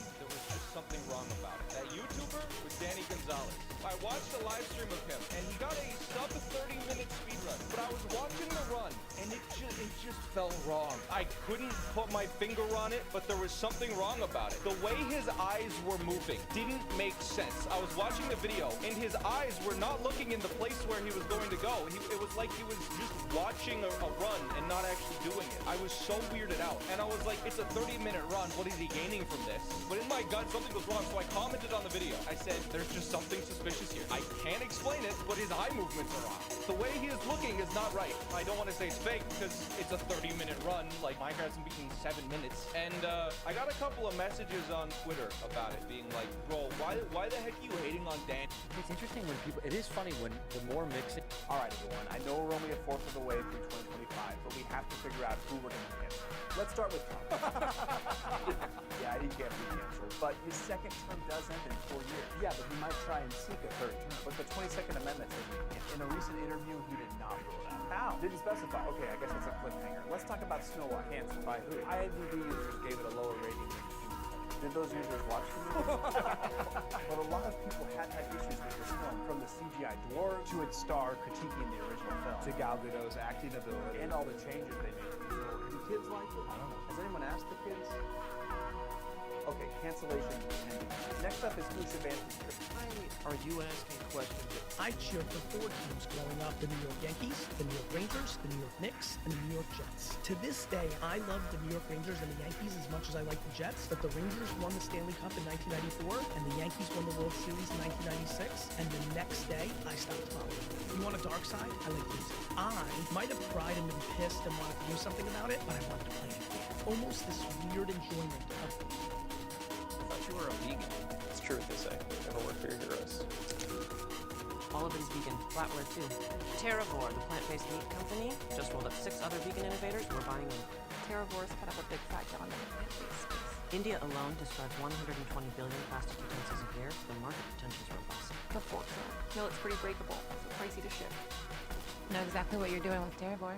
something wrong about it. That YouTuber was Danny Gonzalez. I watched a live stream of him, and he got a sub 30-minute speedrun. But I was watching the run, and it just felt wrong. I couldn't put my finger on it, but there was something wrong about it. The way his eyes were moving didn't make sense. I was watching the video, and his eyes were not looking in the place where he was going to go. It was like he was just watching a run and not actually doing it. I was so weirded out, and I was like, it's a 30-minute run. What is he gaining from this? But in my gut, something was wrong, so I commented on the video. I said, there's just something suspicious here. I can't explain it, but his eye movements are off. The way he is looking is not right. I don't want to say it's fake because it's a 30-minute run. Like, Minecraft hasn't beaten 7 minutes. And I got a couple of messages on Twitter about it, being like, bro, why the heck are you hating on Dan? It's interesting when people, it is funny when the more mixing. All right, everyone, I know we're only a fourth of the way through 2025, but we have to figure out who we're going to pick. Let's start with Trump. Yeah, he can't be canceled, but his second term does end in 4 years. Yeah, but he might try and seek a third term. But the 22nd Amendment says he can't. In a recent interview, he did not rule it out. How? Didn't specify. Okay, I guess it's a cliffhanger. Let's talk about Snow White. Canceled by who? IMDb users gave it a lower rating than you. Did those users watch the movie? But a lot of people had issues with this film, from the CGI dwarf to its star critiquing the original film, to Gal Gadot's acting ability, and all the changes they made to the story. Do kids like it? I don't know. Has anyone asked the kids? Okay, cancellation pending. Next up is who should ban from script. Are you asking questions? I cheered for 4 teams growing up: the New York Yankees, the New York Rangers, the New York Knicks, and the New York Jets. To this day, I love the New York Rangers and the Yankees as much as I like the Jets, but the Rangers won the Stanley Cup in 1994, and the Yankees won the World Series in 1996, and the next day, I stopped following. You want a dark side? I like music. I might have cried and been pissed and wanted to do something about it, but I wanted to play it again. Almost this weird enjoyment of I thought you were a vegan. It's true what they say. Never work for your heroes. All of it is vegan. Flatware, too. Devᯅ, the plant-based meat company, just rolled up 6 other vegan innovators. We're buying in. Devᯅ's put up a big fight on the plant-based space. India alone describes 120 billion plastic utensils a year. The market potential is robust. The fork though. No, it's pretty breakable. So pricey to ship. Know exactly what you're doing with Devᯅ.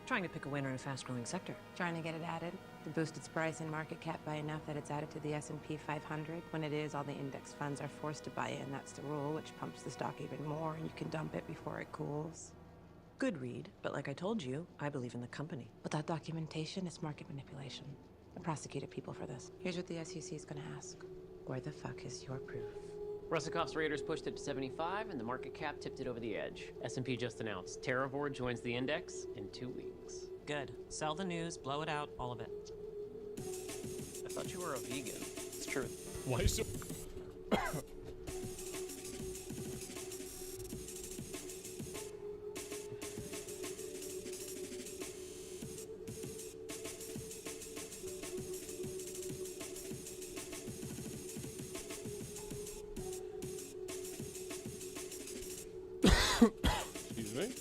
Trying to pick a winner in a fast-growing sector. Trying to get it added to boost its price and market cap by enough that it's added to the S&P 500. When it is, all the index funds are forced to buy in. That's the rule, which pumps the stock even more, and you can dump it before it cools. Good read, but like I told you, I believe in the company. Without documentation, it's market manipulation. I prosecuted people for this. Here's what the SEC is gonna ask. Where the fuck is your proof? Russakoff's Raiders pushed it to 75, and the market cap tipped it over the edge. S&P just announced Devᯅ joins the index in 2 weeks. Good. Sell the news, blow it out, all of it. I thought you were a vegan. It's true. Why so? Excuse me?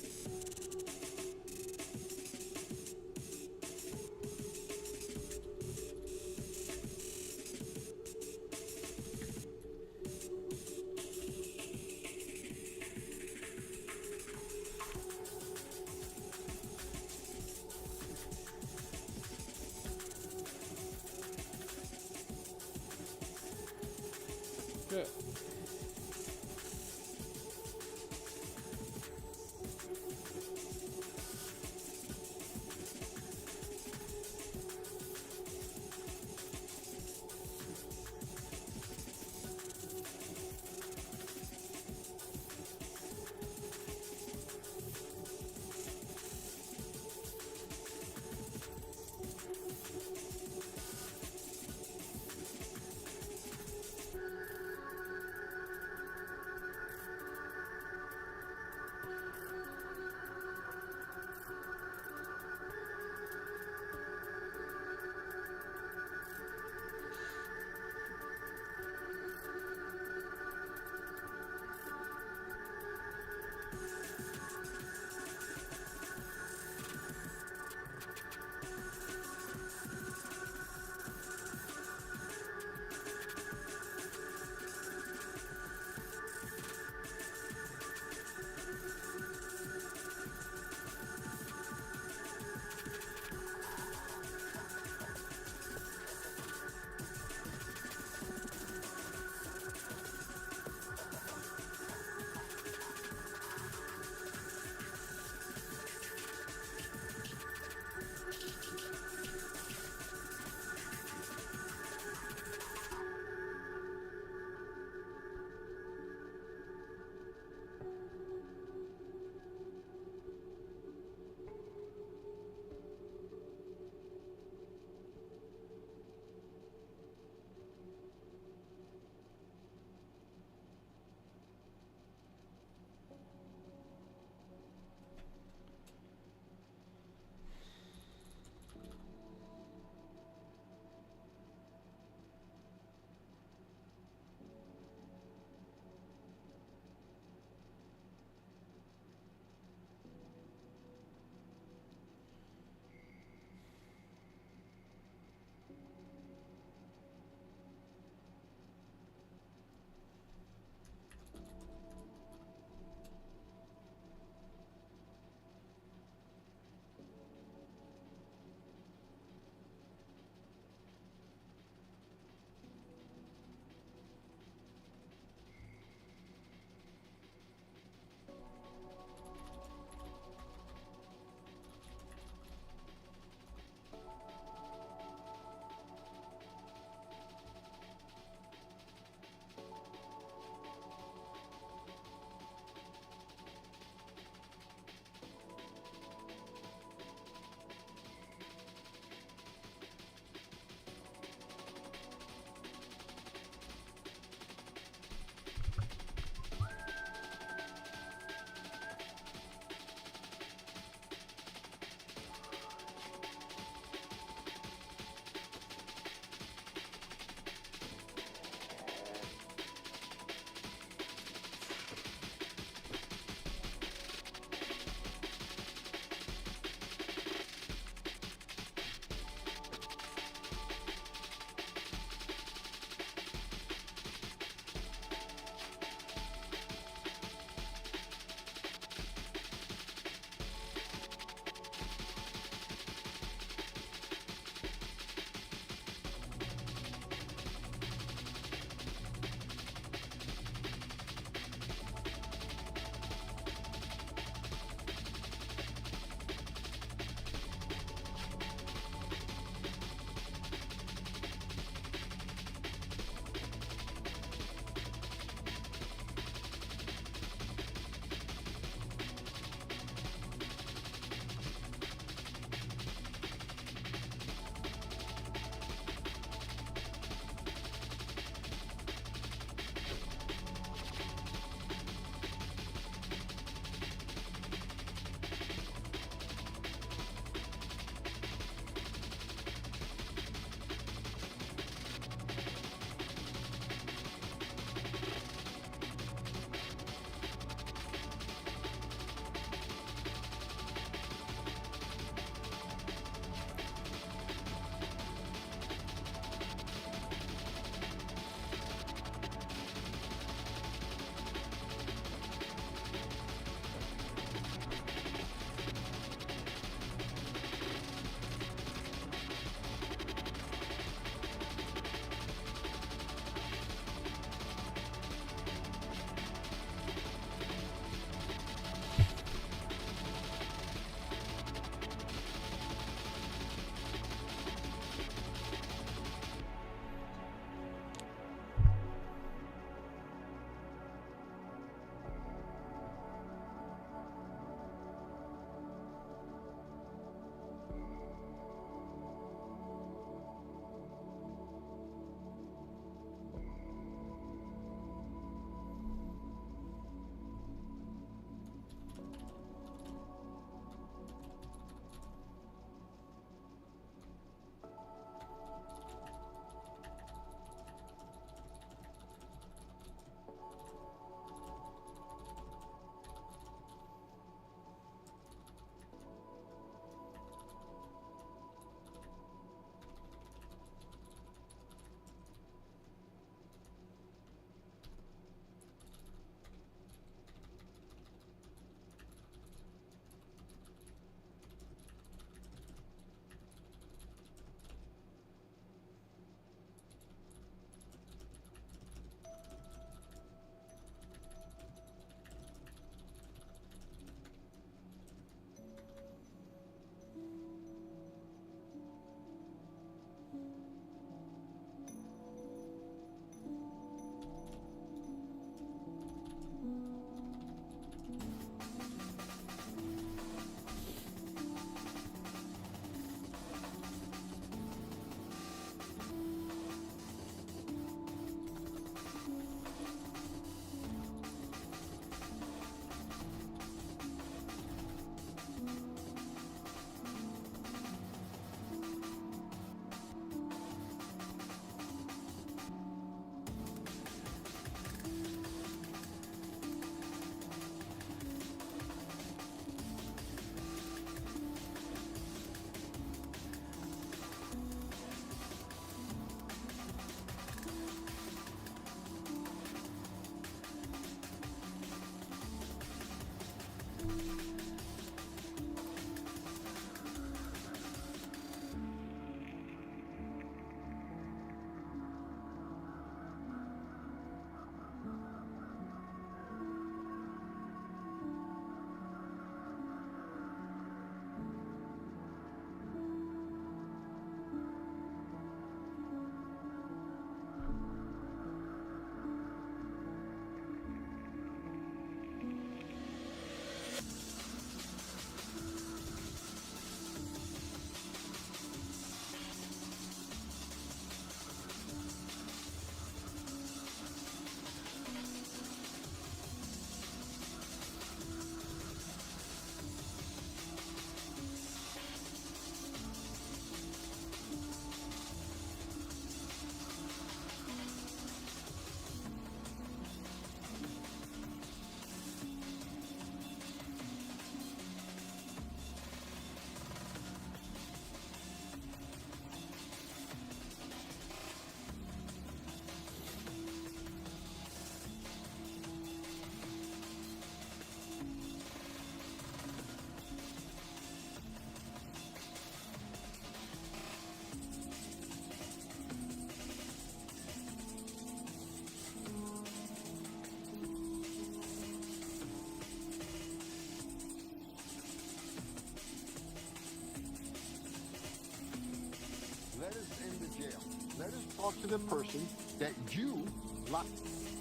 the person that you lock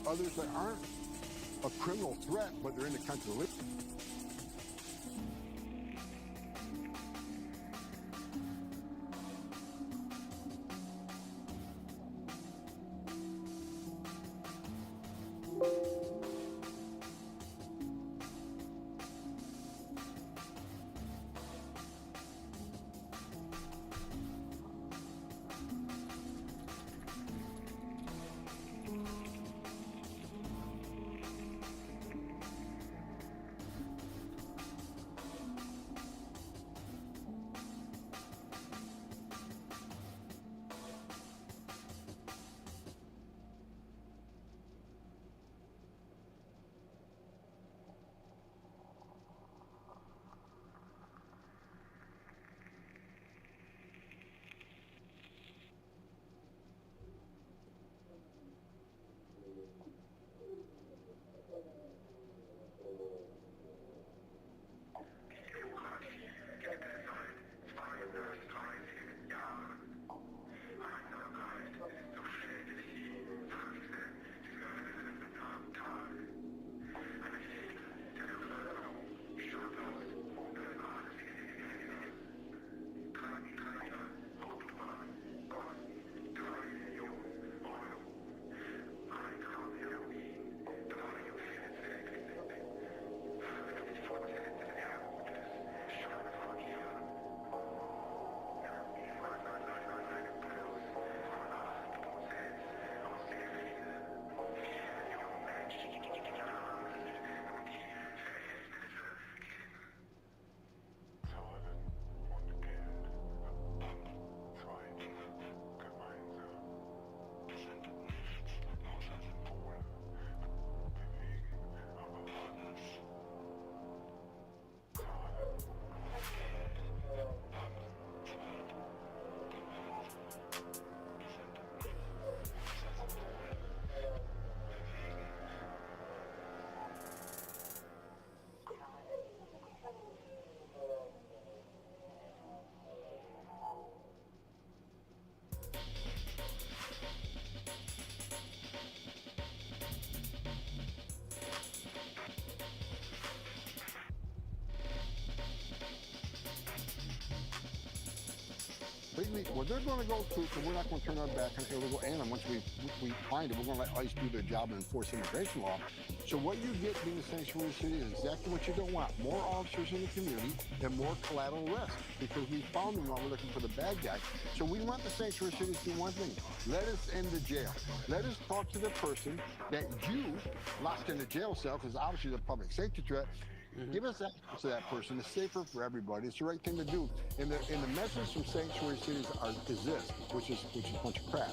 others that aren't a criminal threat, but they're in the country to live. What they're going to go through, so we're not going to turn our back on illegal alien. Once we find it, we're going to let ICE do their job and enforce immigration law. So what you get being a sanctuary city is exactly what you don't want. More officers in the community and more collateral arrests, because we found them while we're looking for the bad guy. So we want the sanctuary cities to do one thing. Let us end the jail. Let us talk to the person that you locked in the jail cell, because obviously the public safety threat. Give us access to that person. It's safer for everybody. It's the right thing to do. And the message from sanctuary cities is this, which is a bunch of crap.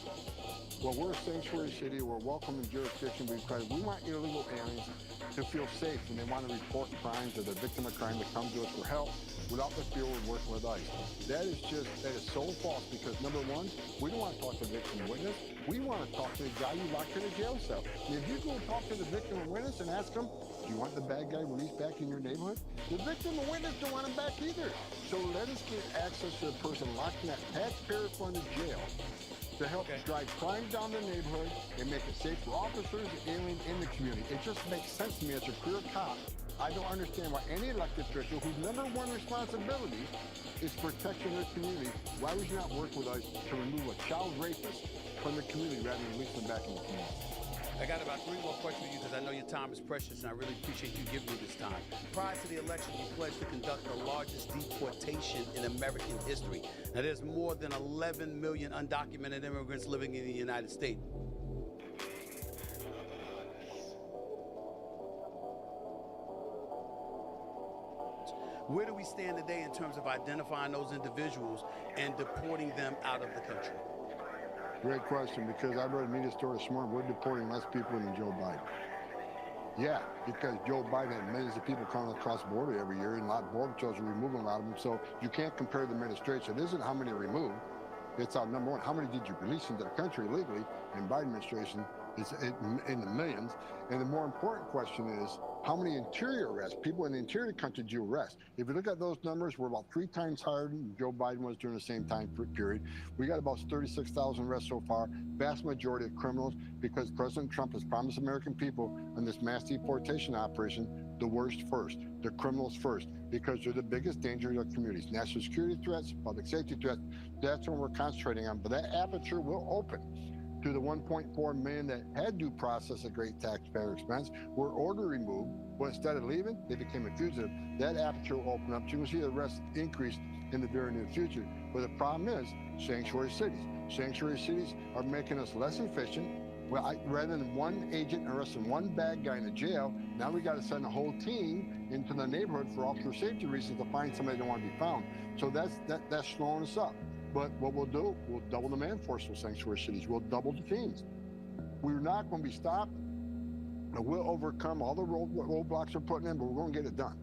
Well, we're a sanctuary city. We're a welcoming jurisdiction because we want illegal aliens to feel safe when they want to report crimes or they're victim of crime to come to us for help without the fear of working with ICE. That is so false, because number one, we don't want to talk to the victim and witness. We want to talk to the guy you locked in a jail cell. And if you go talk to the victim and witness and ask them, do you want the bad guy released back in your neighborhood? The victim and witness don't want him back either. So let us get access to the person locked in that taxpayer-funded jail to help drive crime down the neighborhood and make it safe for officers and aliens in the community. It just makes sense to me as a career cop. I don't understand why any elected official whose number one responsibility is protecting their community, why would you not work with us to remove a child rapist from the community rather than release them back in the community? I got about 3 more questions for you because I know your time is precious and I really appreciate you giving me this time. Prior to the election, you pledged to conduct the largest deportation in American history. Now, there's more than 11 million undocumented immigrants living in the United States. Where do we stand today in terms of identifying those individuals and deporting them out of the country? Great question, because I read a media story this morning. We're deporting less people than Joe Biden. Yeah, because Joe Biden had millions of people coming across the border every year, and a lot of border patrols are removing a lot of them. So you can't compare the administration. It isn't how many removed. It's number one, how many did you release into the country illegally? And Biden administration It's in the millions. And the more important question is, how many interior arrests, people in the interior country do you arrest? If you look at those numbers, we're about 3 times higher than Joe Biden was during the same time period. We got about 36,000 arrests so far, vast majority of criminals, because President Trump has promised American people on this mass deportation operation, the worst first, the criminals first, because they're the biggest danger to our communities. National security threats, public safety threats, that's what we're concentrating on. But that aperture will open to the 1.4 million that had due process at great taxpayer expense, were order removed, but instead of leaving, they became a fugitive. That aperture will open up. So you will see the arrests increase in the very near future. But the problem is sanctuary cities. Sanctuary cities are making us less efficient. Well, rather than one agent arresting one bad guy in a jail, now we got to send a whole team into the neighborhood for officer safety reasons to find somebody that don't want to be found. So that's slowing us up. But what we'll do, we'll double the man force with sanctuary cities. We'll double the teams. We're not going to be stopped. And we'll overcome all the roadblocks we're putting in, but we're going to get it done.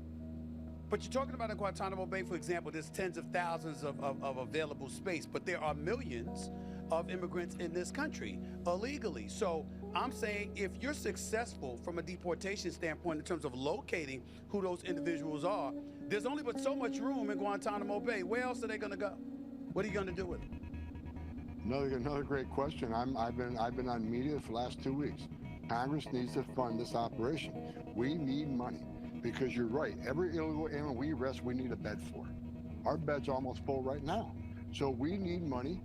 But you're talking about in Guantanamo Bay, for example, there's tens of thousands of available space, but there are millions of immigrants in this country illegally. So I'm saying if you're successful from a deportation standpoint in terms of locating who those individuals are, there's only but so much room in Guantanamo Bay. Where else are they going to go? What are you going to do with it? Another great question. I've been on media for the last 2 weeks. Congress needs to fund this operation. We need money because you're right. Every illegal alien we arrest, we need a bed for. Our bed's almost full right now. So we need money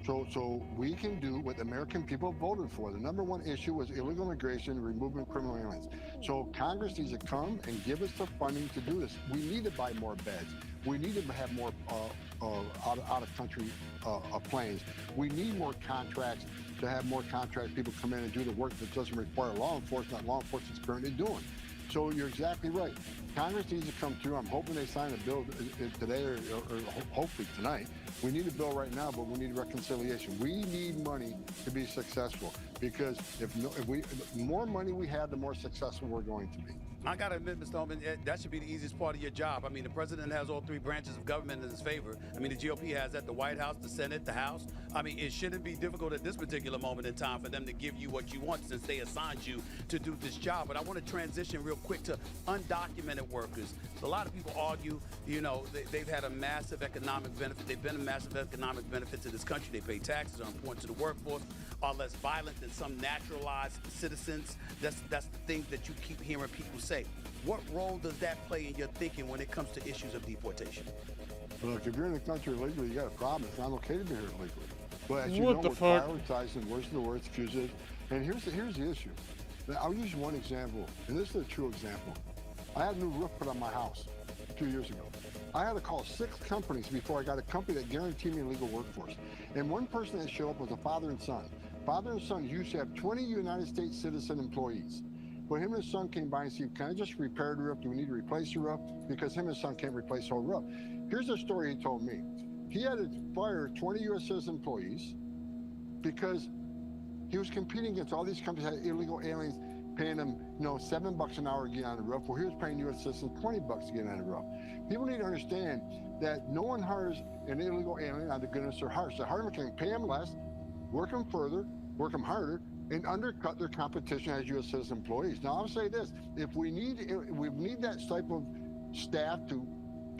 so we can do what the American people voted for. The number one issue was illegal immigration and removing criminal aliens. So Congress needs to come and give us the funding to do this. We need to buy more beds. We need to have more out-of-country planes. We need more contracts to have more contract people come in and do the work that doesn't require law enforcement is currently doing. So you're exactly right. Congress needs to come through. I'm hoping they sign a bill today or hopefully tonight. We need a bill right now, but we need reconciliation. We need money to be successful because the more money we have, the more successful we're going to be. I got to admit, Mr. Holman, that should be the easiest part of your job. I mean, the president has all 3 branches of government in his favor. I mean, the GOP has that, the White House, the Senate, the House. I mean, it shouldn't be difficult at this particular moment in time for them to give you what you want since they assigned you to do this job. But I want to transition real quick to undocumented workers. So a lot of people argue, they've had a massive economic benefit. They've been a massive economic benefit to this country. They pay taxes, are important to the workforce, are less violent than some naturalized citizens. That's the thing that you keep hearing people say. What role does that play in your thinking when it comes to issues of deportation? Look, if you're in the country illegally, you got a problem. It's not okay to be here illegally. But as you What know, the we're fuck? prioritizing worst of the worst fugitives. And here's the issue. Now, I'll use one example, and this is a true example. I had a new roof put on my house 2 years ago. I had to call 6 companies before I got a company that guaranteed me a legal workforce. And one person that showed up was a father and son. Father and son used to have 20 United States citizen employees. But him and his son came by and said, can I just repair the roof? Do we need to replace the roof? Because him and his son can't replace the whole roof. Here's the story he told me. He had to fire 20 U.S. citizen employees because he was competing against all these companies that had illegal aliens paying them, $7 an hour to get on the roof, where he was paying U.S. citizens $20 to get on the roof. People need to understand that no one hires an illegal alien out of goodness or heart. So hire them, can pay them less, work them further, work them harder, and undercut their competition as U.S. citizen employees. Now, I'll say this: if we need that type of staff to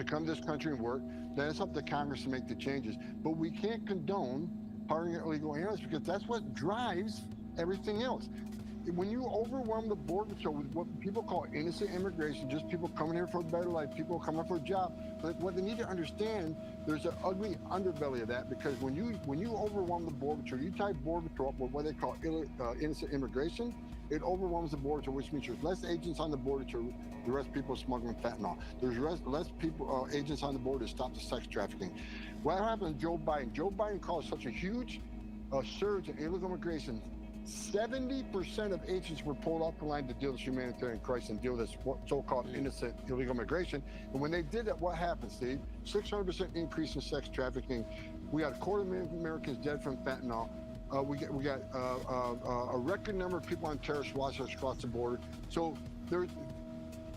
come to this country and work, then it's up to Congress to make the changes. But we can't condone hiring illegal aliens because that's what drives everything else. When you overwhelm the border patrol with what people call innocent immigration, just people coming here for a better life, people coming for a job, but what they need to understand, there's an ugly underbelly of that, because when you overwhelm the border patrol, you tie border patrol up with what they call innocent immigration, it overwhelms the border patrol, which means there's less agents on the border to arrest people smuggling fentanyl. There's less people, agents on the border to stop the sex trafficking. What happened to Joe Biden? Joe Biden caused such a huge surge in illegal immigration. 70% of agents were pulled off the line to deal with humanitarian crisis and deal with this so-called innocent illegal immigration. And when they did that, what happened, Steve? 600% increase in sex trafficking. We got 250,000 Americans dead from fentanyl. We got a record number of people on terrorist watch lists across the border. So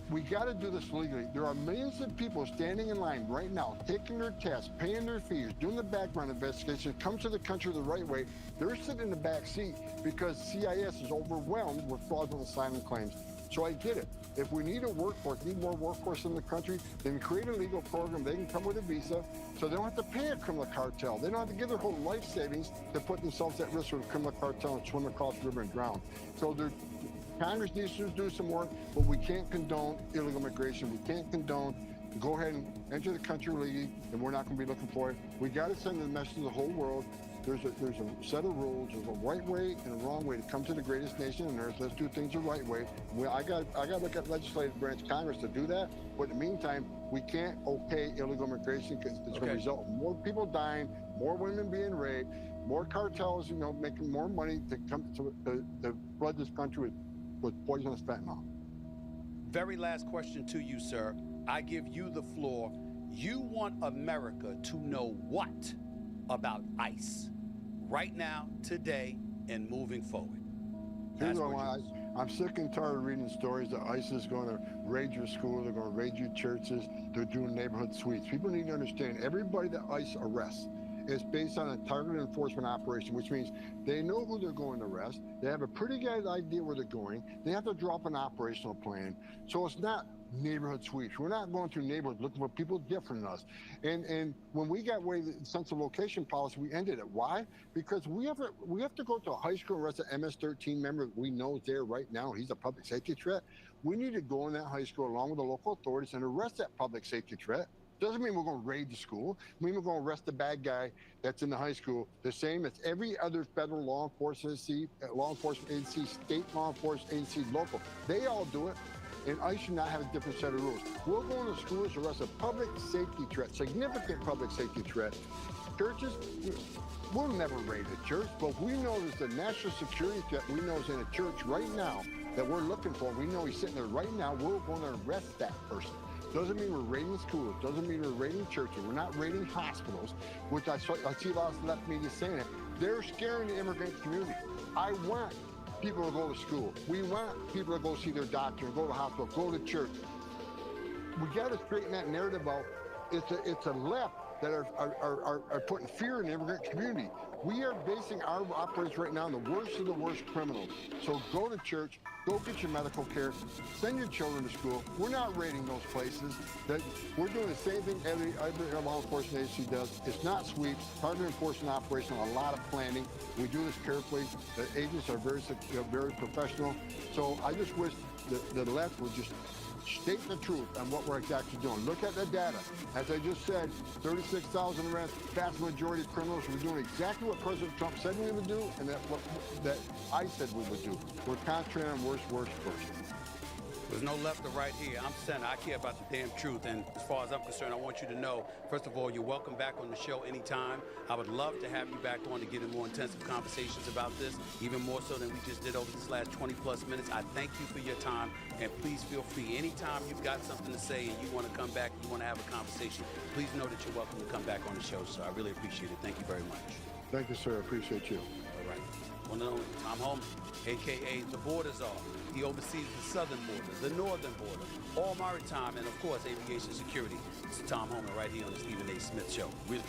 We got to do this legally. There are millions of people standing in line right now, taking their tests, paying their fees, doing the background investigation, come to the country the right way. They're sitting in the back seat because CIS is overwhelmed with fraudulent asylum claims. So I get it. If we need a workforce, need more workforce in the country, then create a legal program. They can come with a visa, so they don't have to pay a criminal cartel. They don't have to give their whole life savings to put themselves at risk for a criminal cartel and swim across the river and drown. So Congress needs to do some work, but we can't condone illegal migration. We can't condone, go ahead and enter the country legally, and we're not going to be looking for it. We got to send the message to the whole world. There's a set of rules. There's a right way and a wrong way to come to the greatest nation on earth. Let's do things the right way. I got to look at legislative branch Congress to do that. But in the meantime, we can't okay illegal migration because it's going to result in more people dying, more women being raped, more cartels, making more money to come to flood this country with poisonous fentanyl. Very last question to you, sir. I give you the floor. You want America to know what about ICE right now, today, and moving forward? Here's what I'm sick and tired of reading stories that ICE is going to raid your school, they're going to raid your churches, they're doing neighborhood sweeps. People need to understand everybody that ICE arrests is based on a targeted enforcement operation, which means they know who they're going to arrest. They have a pretty good idea where they're going. They have to drop an operational plan. So it's not neighborhood sweeps. We're not going through neighborhoods looking for people different than us. And when we got away with the sense of location policy, we ended it. Why? Because we have to go to a high school and arrest an MS-13 member we know is there right now. He's a public safety threat. We need to go in that high school along with the local authorities and arrest that public safety threat. Doesn't mean we're going to raid the school. It means we're going to arrest the bad guy that's in the high school, the same as every other federal law enforcement agency, state law enforcement agency, local. They all do it, and ICE should not have a different set of rules. We're going to schools to arrest a public safety threat, significant public safety threat. Churches, we'll never raid a church, but we know there's a national security threat we know is in a church right now that we're looking for. We know he's sitting there right now. We're going to arrest that person. Doesn't mean we're raiding schools. Doesn't mean we're raiding churches. We're not raiding hospitals, which I see a lot of left media saying it. They're scaring the immigrant community. I want people to go to school. We want people to go see their doctor and go to the hospital, go to church. We got to straighten that narrative out. It's a left that are putting fear in the immigrant community. We are basing our operations right now on the worst of the worst criminals. So go to church, go get your medical care, send your children to school. We're not raiding those places. We're doing the same thing every law enforcement agency does. It's not sweeps, targeted enforcement operation, a lot of planning. We do this carefully. The agents are very professional. So I just wish the left would just state the truth on what we're exactly doing. Look at the data. As I just said, 36,000 arrests, vast majority of criminals. We're doing exactly what President Trump said we would do and that I said we would do. We're concentrating on worse. There's no left or right here. I'm Senator. I care about the damn truth. And as far as I'm concerned, I want you to know, first of all, you're welcome back on the show anytime. I would love to have you back on to get in more intensive conversations about this, even more so than we just did over this last 20 plus minutes. I thank you for your time, and please feel free. Anytime you've got something to say and you want to come back, you want to have a conversation, please know that you're welcome to come back on the show, sir. I really appreciate it. Thank you very much. Thank you, sir. I appreciate you. All right. One and only Tom Holman, a.k.a. the Border Czar. He oversees the southern border, the northern border, all maritime, and, of course, aviation security. It's Tom Holman right here on the Stephen A. Smith Show. Really.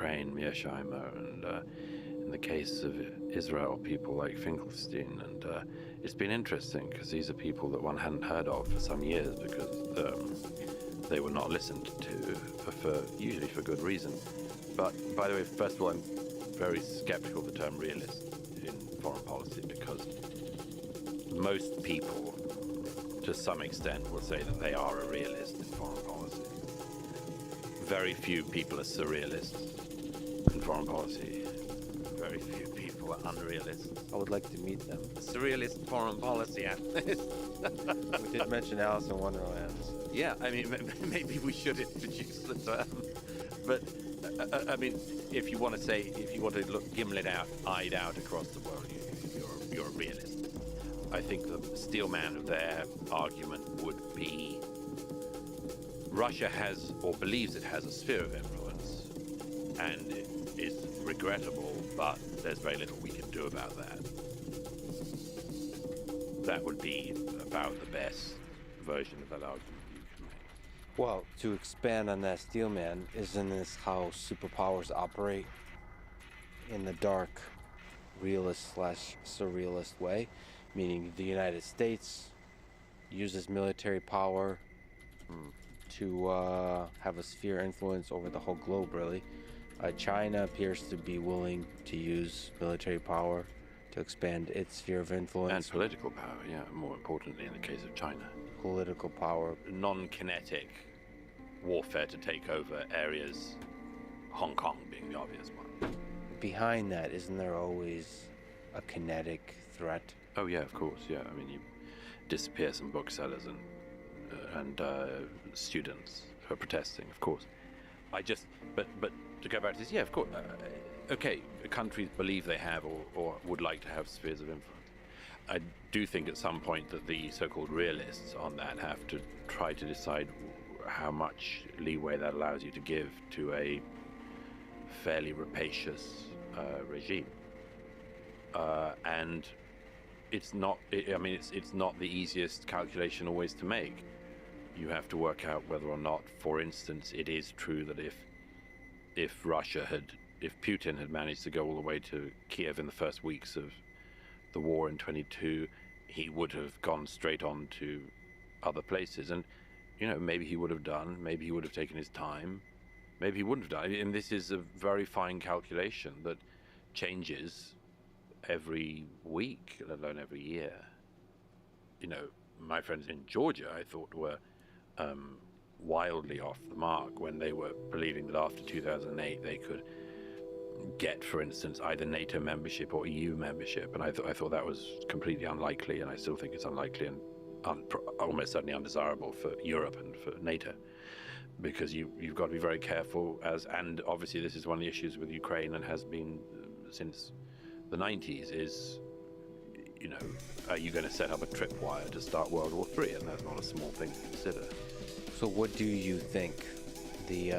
Ukraine, Mearsheimer, and in the case of Israel, people like Finkelstein. And it's been interesting because these are people that one hadn't heard of for some years because they were not listened to, usually for good reason. But by the way, first of all, I'm very skeptical of the term realist in foreign policy because most people, to some extent, will say that they are a realist in foreign policy. Very few people are surrealists in foreign policy. Very few people are unrealists. I would like to meet them. Surrealist foreign policy analyst. We did mention Alice in Wonderland. Yeah, I mean, maybe we should introduce the term. But, I mean, if you want to look gimlet-eyed out across the world, you're a realist. I think the steelman of their argument would be Russia has, or believes it has, a sphere of influence, and it is regrettable, but there's very little we can do about that. That would be about the best version of that argument you can make. Well, to expand on that, Steelman, isn't this how superpowers operate? In the dark, realist/surrealist way? Meaning the United States uses military power to have a sphere influence over the whole globe, really. China appears to be willing to use military power to expand its sphere of influence. And political power, yeah, more importantly in the case of China. Political power. Non-kinetic warfare to take over areas, Hong Kong being the obvious one. Behind that, isn't there always a kinetic threat? Oh yeah, of course, yeah. I mean, you disappear some booksellers and students who are protesting, of course. But to go back to this, yeah, of course. Okay, countries believe they have or would like to have spheres of influence. I do think at some point that the so-called realists on that have to try to decide how much leeway that allows you to give to a fairly rapacious regime. And it's not the easiest calculation always to make. You have to work out whether or not, for instance, it is true that if Putin had managed to go all the way to Kiev in the first weeks of the war in 22, he would have gone straight on to other places. And, maybe he would have done, maybe he would have taken his time, maybe he wouldn't have done. And this is a very fine calculation that changes every week, let alone every year. My friends in Georgia, I thought, were wildly off the mark when they were believing that after 2008 they could get, for instance, either NATO membership or EU membership, and I thought that was completely unlikely, and I still think it's unlikely and almost certainly undesirable for Europe and for NATO, because you've got to be very careful, and obviously this is one of the issues with Ukraine and has been since the 90s, is are you going to set up a tripwire to start World War III? And that's not a small thing to consider. So what do you think the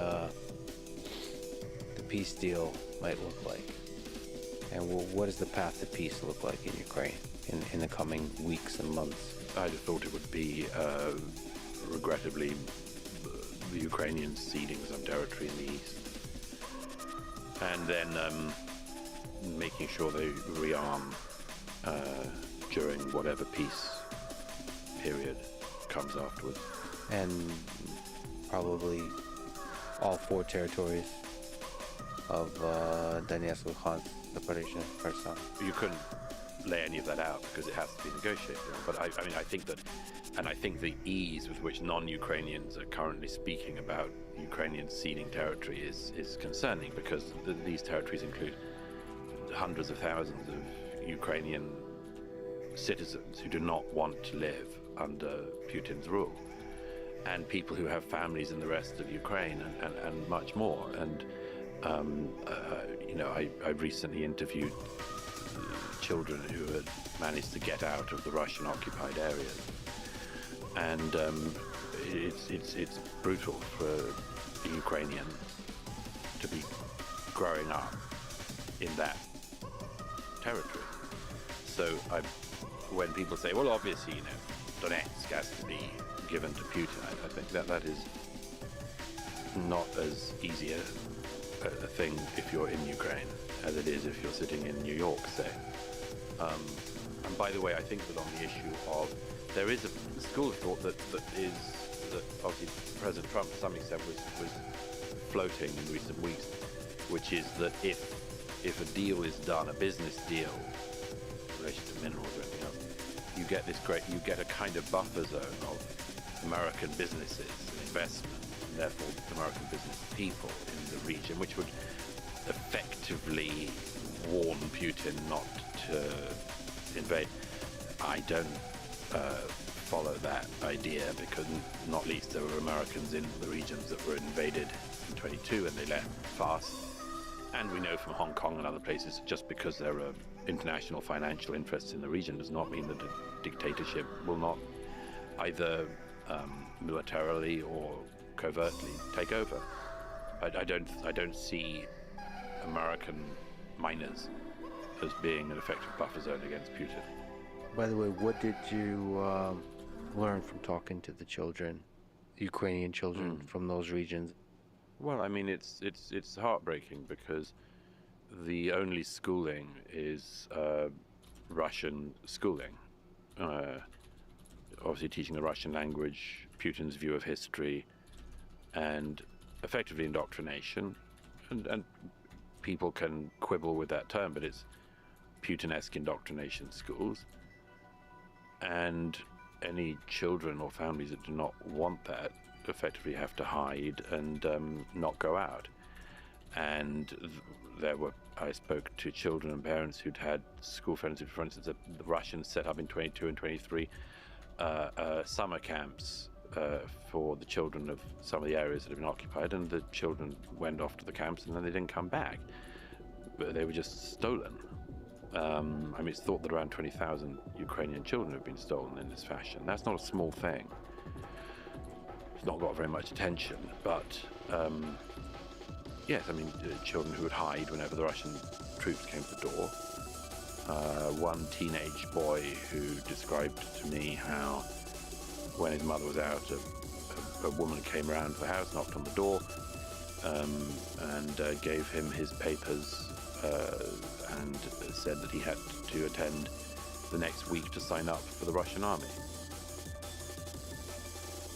peace deal might look like? And what does the path to peace look like in Ukraine in the coming weeks and months? I just thought it would be, regrettably, the Ukrainians ceding some territory in the east. And then making sure they rearm during whatever peace period comes afterwards. And probably all 4 territories of Donetsk, Luhansk, Zaporizhzhia, Kherson. You couldn't lay any of that out because it has to be negotiated. But I think the ease with which non-Ukrainians are currently speaking about Ukrainians ceding territory is concerning, because these territories include hundreds of thousands of Ukrainian citizens who do not want to live under Putin's rule, and people who have families in the rest of Ukraine, and much more. And I recently interviewed children who had managed to get out of the Russian-occupied areas, and it's brutal for a Ukrainian to be growing up in that territory. So when people say, well, obviously, Donetsk has to be given to Putin, I think that is not as easy a thing if you're in Ukraine as it is if you're sitting in New York, say. And by the way, I think that on the issue of, there is a school of thought that obviously President Trump to some extent was floating in recent weeks, which is that if a deal is done, a business deal in relation to minerals or anything else, you get a kind of buffer zone of American businesses and investment, and therefore American business people in the region, which would effectively warn Putin not to invade. I don't follow that idea, because not least there were Americans in the regions that were invaded in 22 and they left fast. And we know from Hong Kong and other places, just because there are international financial interests in the region does not mean that a dictatorship will not either militarily or covertly take over. I don't see American miners as being an effective buffer zone against Putin. By the way, what did you learn from talking to the children, Ukrainian children from those regions? Well, I mean, it's heartbreaking, because the only schooling is Russian schooling. Obviously teaching the Russian language, Putin's view of history, and effectively indoctrination. And people can quibble with that term, but it's Putin-esque indoctrination schools. And any children or families that do not want that effectively have to hide and not go out. And I spoke to children and parents who'd had school friends, for instance, the Russians set up in 22 and 23 summer camps for the children of some of the areas that have been occupied, and the children went off to the camps and then they didn't come back. But they were just stolen. I mean, it's thought that around 20,000 Ukrainian children have been stolen in this fashion. That's not a small thing. It's not got very much attention, but yes, I mean, children who would hide whenever the Russian troops came to the door. One teenage boy who described to me how when his mother was out, a woman came around the house, knocked on the door, and gave him his papers and said that he had to attend the next week to sign up for the Russian army.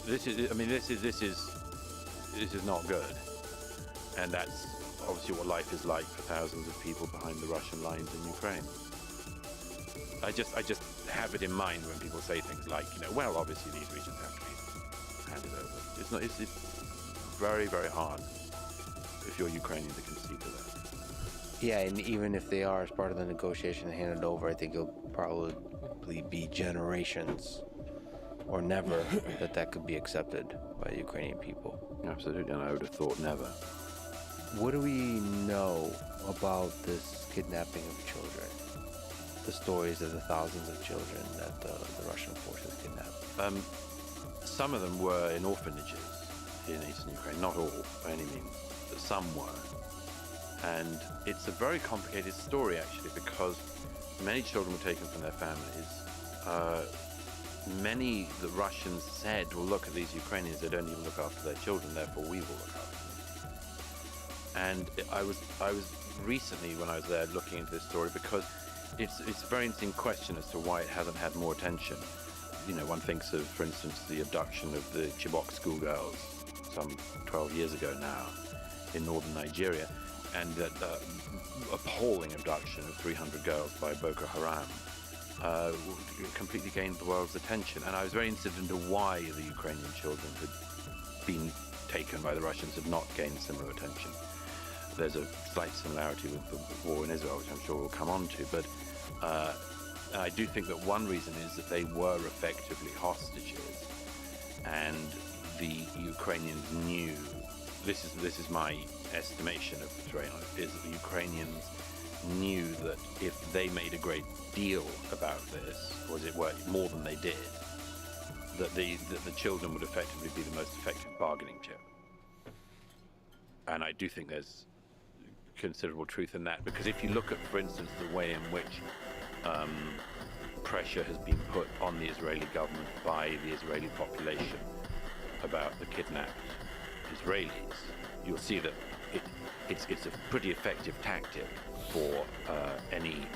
This is not good, and that's obviously what life is like for thousands of people behind the Russian lines in Ukraine. I just have it in mind when people say things like, well, obviously these regions have to be handed over. It's very, very hard if you're Ukrainian to concede to that. Yeah, and even if they are as part of the negotiation handed over, I think it'll probably be generations or never that could be accepted by the Ukrainian people. Absolutely, and I would have thought never. What do we know about this kidnapping of children? The stories of the thousands of children that the Russian forces kidnapped. Some of them were in orphanages in eastern Ukraine, not all by any means, but some were. And it's a very complicated story, actually, because many children were taken from their families. Many the Russians said, well, look at these Ukrainians, they don't even look after their children, therefore we will look after them. And I was recently, when I was there, looking into this story, because it's a very interesting question as to why it hasn't had more attention. One thinks of, for instance, the abduction of the Chibok schoolgirls some 12 years ago now in northern Nigeria, and that appalling abduction of 300 girls by Boko Haram completely gained the world's attention. And I was very interested into why the Ukrainian children who had been taken by the Russians had not gained similar attention. There's a slight similarity with the war in Israel, which I'm sure we'll come on to, but I do think that one reason is that they were effectively hostages, and the Ukrainians knew, this is my estimation of the terrain, is that the Ukrainians knew that if they made a great deal about this, or as it were, more than they did, that the children would effectively be the most effective bargaining chip. And I do think there's considerable truth in that, because if you look at, for instance, the way in which pressure has been put on the Israeli government by the Israeli population about the kidnapped Israelis, you'll see that it's a pretty effective tactic for any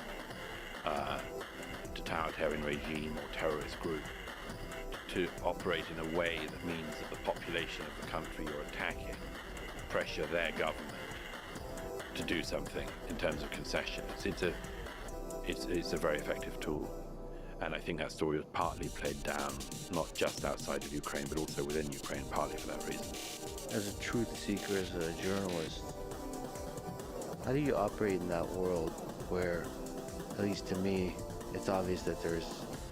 totalitarian regime or terrorist group to operate in a way that means that the population of the country you're attacking pressure their government to do something in terms of concessions. It's a very effective tool, and I think that story was partly played down not just outside of Ukraine but also within Ukraine, partly for that reason. As a truth seeker, as a journalist, how do you operate in that world where, at least to me, it's obvious that there's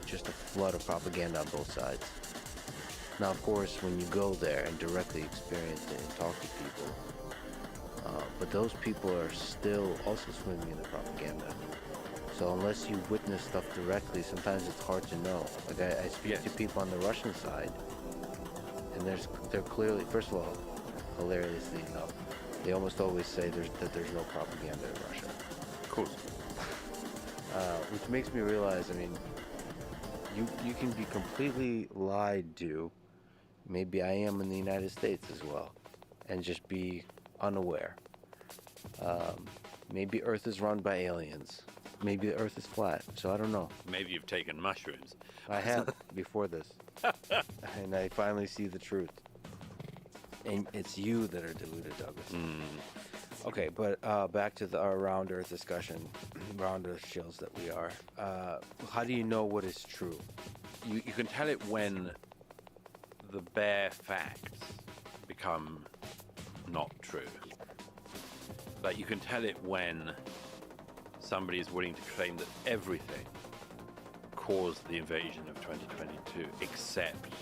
just a flood of propaganda on both sides? Now, of course, when you go there and directly experience it and talk to people, but those people are still also swimming in the propaganda. So unless you witness stuff directly, sometimes it's hard to know. Like I speak to people on the Russian side, and they're clearly, first of all, hilariously enough, they almost always say that there's no propaganda in Russia. Of course. Which makes me realize, I mean, you can be completely lied to. Maybe I am in the United States as well, and just be unaware. Maybe Earth is run by aliens. Maybe the Earth is flat, so I don't know. Maybe you've taken mushrooms. I have before this, and I finally see the truth. And it's you that are deluded, Douglas. Okay, but back to our round Earth discussion, round Earth shills that we are. How do you know what is true? You can tell it when the bare facts become not true. Like you can tell it when somebody is willing to claim that everything caused the invasion of 2022 except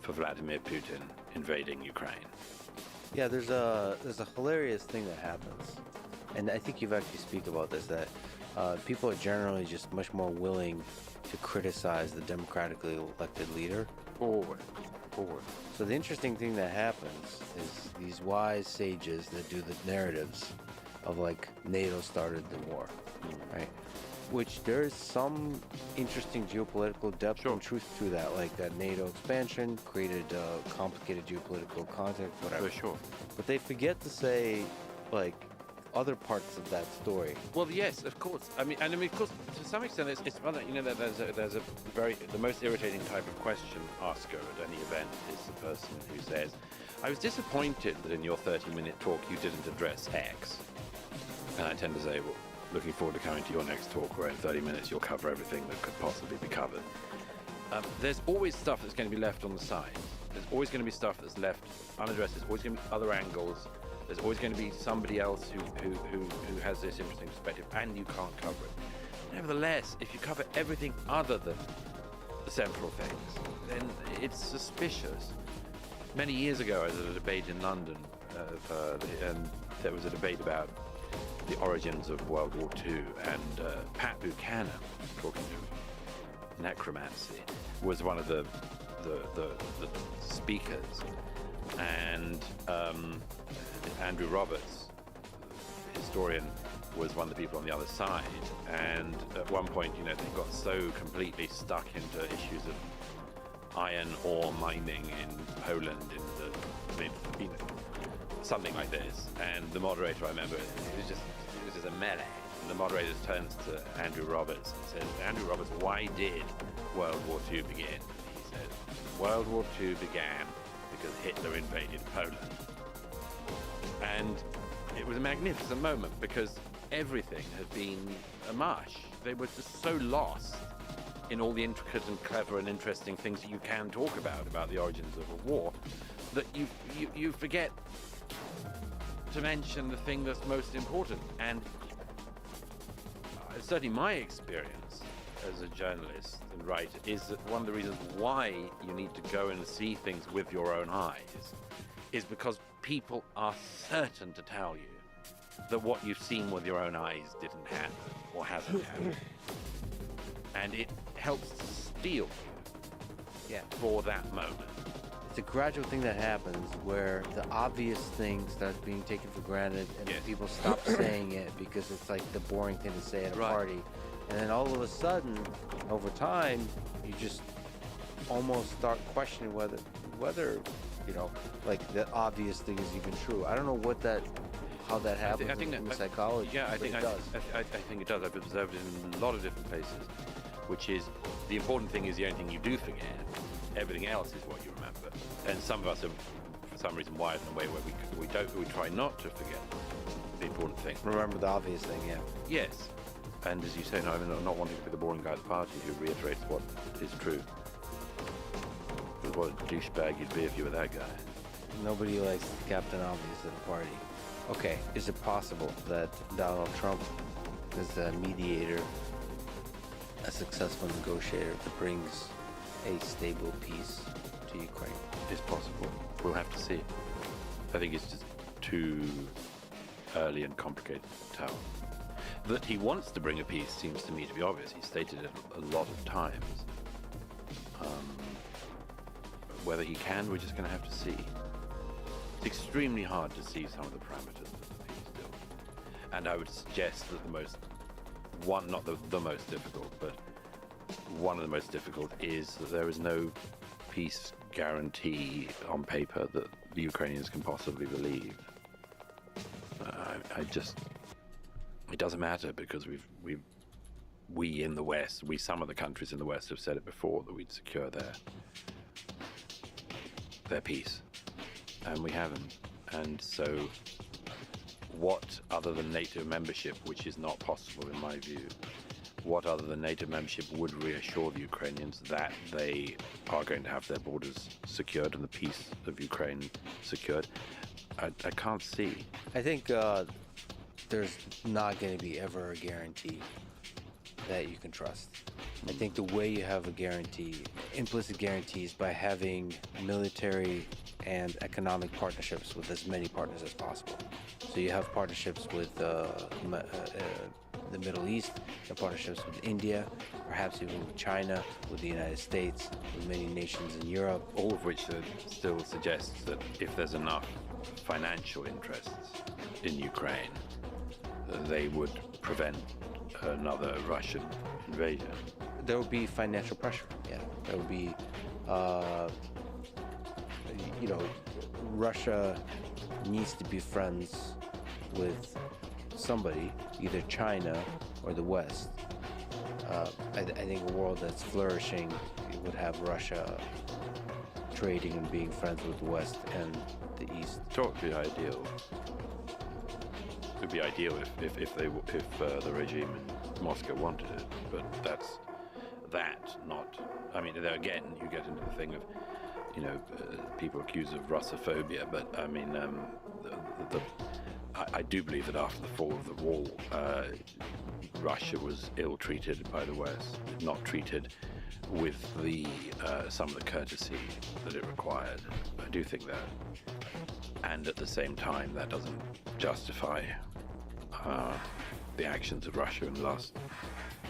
for Vladimir Putin invading Ukraine. Yeah, there's a hilarious thing that happens, and I think you've actually speak about this, that people are generally just much more willing to criticize the democratically elected leader. Forward. So the interesting thing that happens is these wise sages that do the narratives of like NATO started the war, right? Which there is some interesting geopolitical depth and truth to that, like that NATO expansion created complicated geopolitical context, whatever. For sure. But they forget to say, like, other parts of that story. Well, yes, of course. I mean, of course, to some extent, it's rather, you know, that there's a very, the most irritating type of question asker at any event is the person who says, I was disappointed that in your 30-minute talk you didn't address X. And I tend to say, well, looking forward to coming to your next talk where in 30 minutes you'll cover everything that could possibly be covered. There's always stuff that's going to be left on the side. There's always going to be stuff that's left unaddressed. There's always going to be other angles. There's always going to be somebody else who has this interesting perspective, and you can't cover it. Nevertheless, if you cover everything other than the central things, then it's suspicious. Many years ago, I was at a debate in London, and there was a debate about the origins of World War II, and Pat Buchanan, talking to necromancy, was one of the speakers, and Andrew Roberts, historian, was one of the people on the other side, and at one point, you know, they got so completely stuck into issues of iron ore mining in Poland, something like this, and the moderator, I remember, it was just a melee, and the moderator turns to Andrew Roberts and says, Andrew Roberts, why did World War II begin? He said, World War II began because Hitler invaded Poland. And it was a magnificent moment because everything had been a mush. They were just so lost in all the intricate and clever and interesting things that you can talk about the origins of a war, that you forget to mention the thing that's most important. And certainly my experience as a journalist and writer is that one of the reasons why you need to go and see things with your own eyes is because people are certain to tell you that what you've seen with your own eyes didn't happen or hasn't happened. And it helps to steel you for that moment. It's a gradual thing that happens where the obvious thing starts being taken for granted, and people stop saying it because it's like the boring thing to say at a party. And then all of a sudden, over time, you just almost start questioning whether you know, like the obvious thing is even true. I don't know what that how that happens in the psychology. Yeah, I think it does. I think it does. I've observed it in a lot of different places, which is the important thing is the only thing you do forget. Everything else is what you remember. And some of us are, for some reason, wired in a way where we try not to forget the important thing. Remember the obvious thing, yeah. Yes. And as you say, no, I mean, I'm not wanting to be the boring guy at the party who reiterates what is true. But what a douchebag you'd be if you were that guy. Nobody likes the Captain Obvious at a party. Okay, is it possible that Donald Trump is a mediator, a successful negotiator that brings a stable peace to Ukraine? It's possible. We'll have to see. I think it's just too early and complicated to tell. That he wants to bring a peace seems to me to be obvious. He's stated it a lot of times. Whether he can, we're just going to have to see. It's extremely hard to see some of the parameters of the peace deal. And I would suggest that not the most difficult, but one of the most difficult is that there is no peace guarantee on paper that the Ukrainians can possibly believe. It doesn't matter because we in the West, some of the countries in the West have said it before that we'd secure their peace, and we haven't. And so what other than NATO membership, which is not possible in my view, what other than NATO membership would reassure the Ukrainians that they are going to have their borders secured and the peace of Ukraine secured? I can't see. I think there's not going to be ever a guarantee that you can trust. I think the way you have a guarantee, implicit guarantees, by having military and economic partnerships with as many partners as possible. So you have partnerships with the Middle East, you have partnerships with India, perhaps even with China, with the United States, with many nations in Europe. All of which still suggests that if there's enough financial interests in Ukraine, they would prevent another Russian invasion. There will be financial pressure, yeah. There will be, Russia needs to be friends with somebody, either China or the West. I think a world that's flourishing would have Russia trading and being friends with the West and the East. Talk to be ideal. It would be ideal if the regime in Moscow wanted it, but that's not. I mean, there again, you get into the thing of, people accused of Russophobia, but I mean, I do believe that after the fall of the wall, Russia was ill-treated by the West, not treated with some of the courtesy that it required. I do think that. And at the same time, that doesn't justify the actions of Russia in the last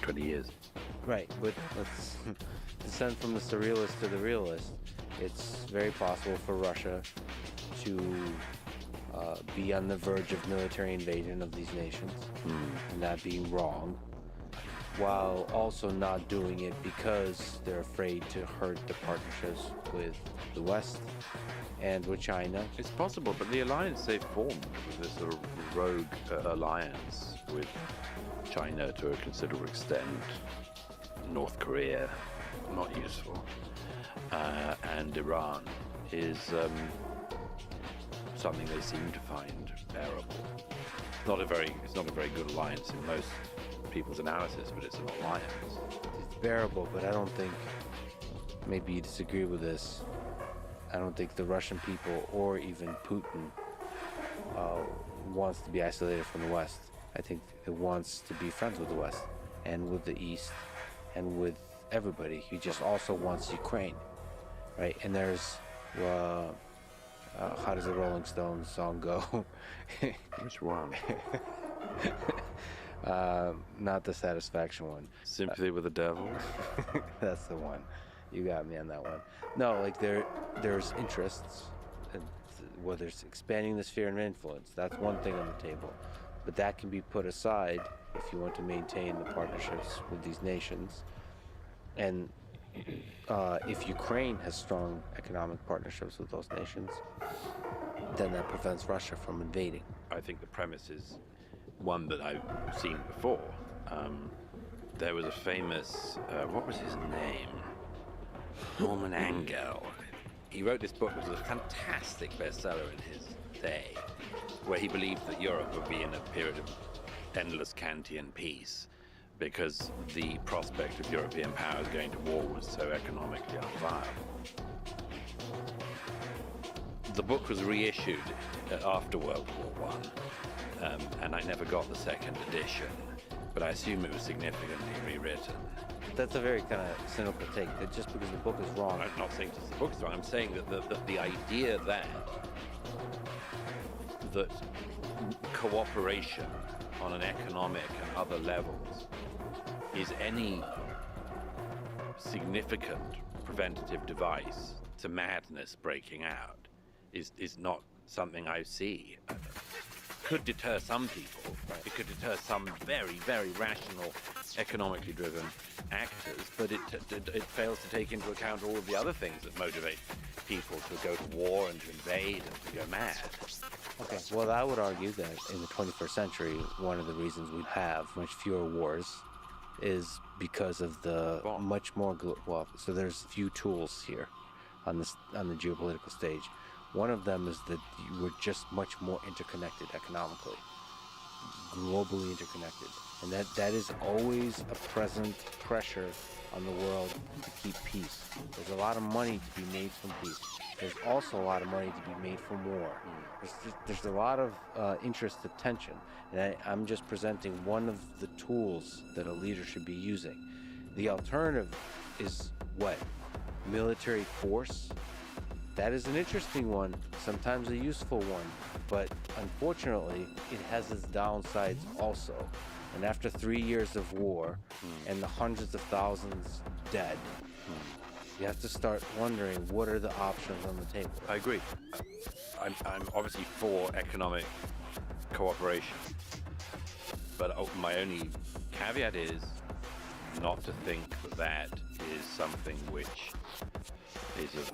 20 years. Right, but let's descend from the surrealist to the realist. It's very possible for Russia to be on the verge of military invasion of these nations, and that being wrong, while also not doing it because they're afraid to hurt the partnerships with the West and with China. It's possible, but the alliance they've formed, this sort of rogue alliance with China to a considerable extent, North Korea, not useful, and Iran is something they seem to find bearable. It's not a very good alliance in most people's analysis, but it's an alliance. It's bearable, but I don't think, maybe you disagree with this, I don't think the Russian people or even Putin wants to be isolated from the West. I think it wants to be friends with the West and with the East and with everybody. He just also wants Ukraine, right? And there's, how does the Rolling Stones song go? Which one? Not the Satisfaction one. Sympathy with the Devil? That's the one. You got me on that one. No, like there's interests, and whether it's expanding the sphere of influence, that's one thing on the table. But that can be put aside if you want to maintain the partnerships with these nations. And if Ukraine has strong economic partnerships with those nations, then that prevents Russia from invading. I think the premise is one that I've seen before. There was a famous, what was his name? Norman Angell. He wrote this book, which was a fantastic bestseller in his day, where he believed that Europe would be in a period of endless Kantian peace because the prospect of European powers going to war was so economically unviable. The book was reissued after World War I, and I never got the second edition, but I assume it was significantly rewritten. That's a very kind of cynical take, that just because the book is wrong. I'm not saying just the book is wrong, I'm saying that the idea that cooperation on an economic and other levels is any significant preventative device to madness breaking out is not something I see. Could deter some people. Right? It could deter some very, very rational, economically driven actors, but it fails to take into account all of the other things that motivate people to go to war and to invade and to go mad. Okay, well, I would argue that in the 21st century, one of the reasons we have much fewer wars is because of the much more so there's few tools here on the geopolitical stage. One of them is that we're just much more interconnected economically, globally interconnected, and that is always a present pressure on the world to keep peace. There's a lot of money to be made from peace. There's also a lot of money to be made from war. There's a lot of interested tension, and I'm just presenting one of the tools that a leader should be using. The alternative is what? Military force? That is an interesting one, sometimes a useful one, but unfortunately, it has its downsides also. And after 3 years of war and the hundreds of thousands dead, you have to start wondering, what are the options on the table? I agree. I'm obviously for economic cooperation, but my only caveat is not to think that is something which is of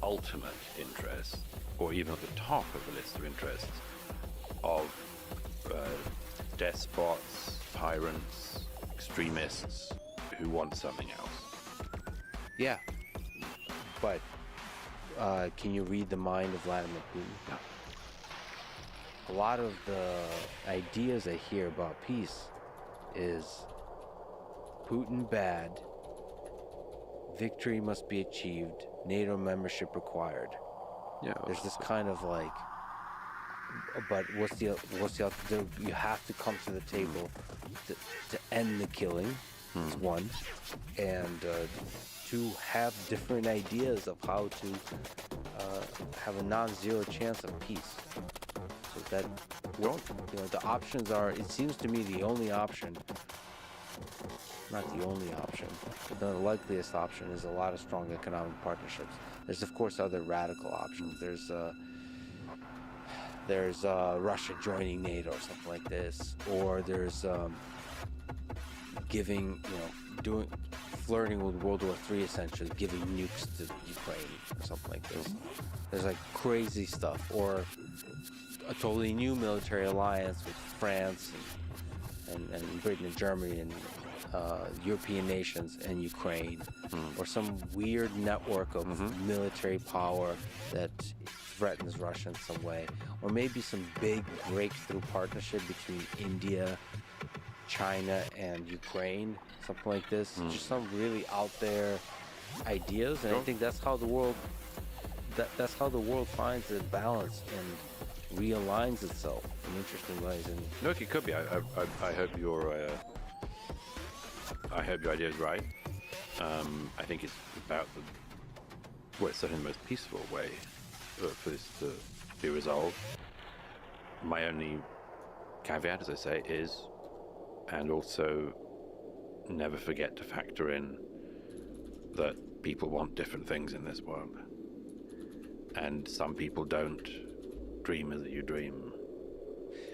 ultimate interest, or even at the top of the list of interests of despots, tyrants, extremists who want something else. Yeah, but can you read the mind of Vladimir Putin? No. A lot of the ideas I hear about peace is Putin bad, victory must be achieved, NATO membership required. Yeah. There's this kind of like, but what's the you have to come to the table to end the killing. Is one, and to have different ideas of how to have a non-zero chance of peace. So that, the options are, it seems to me the only option, not the only option, but the likeliest option is a lot of strong economic partnerships. There's of course other radical options. There's Russia joining NATO or something like this, or there's giving, flirting with World War III, essentially giving nukes to Ukraine or something like this. There's like crazy stuff, or a totally new military alliance with France and Britain and Germany and European nations and Ukraine, or some weird network of military power that threatens Russia in some way, or maybe some big breakthrough partnership between India, China, and Ukraine, something like this. Just some really out there ideas, and I think that's how the world that's how the world finds its balance and realigns itself in interesting ways. And look, it could be. I hope your idea is right. I think it's about it's certainly the most peaceful way for this to be resolved. My only caveat, as I say, is, and also never forget to factor in that people want different things in this world. And some people don't dream as you dream.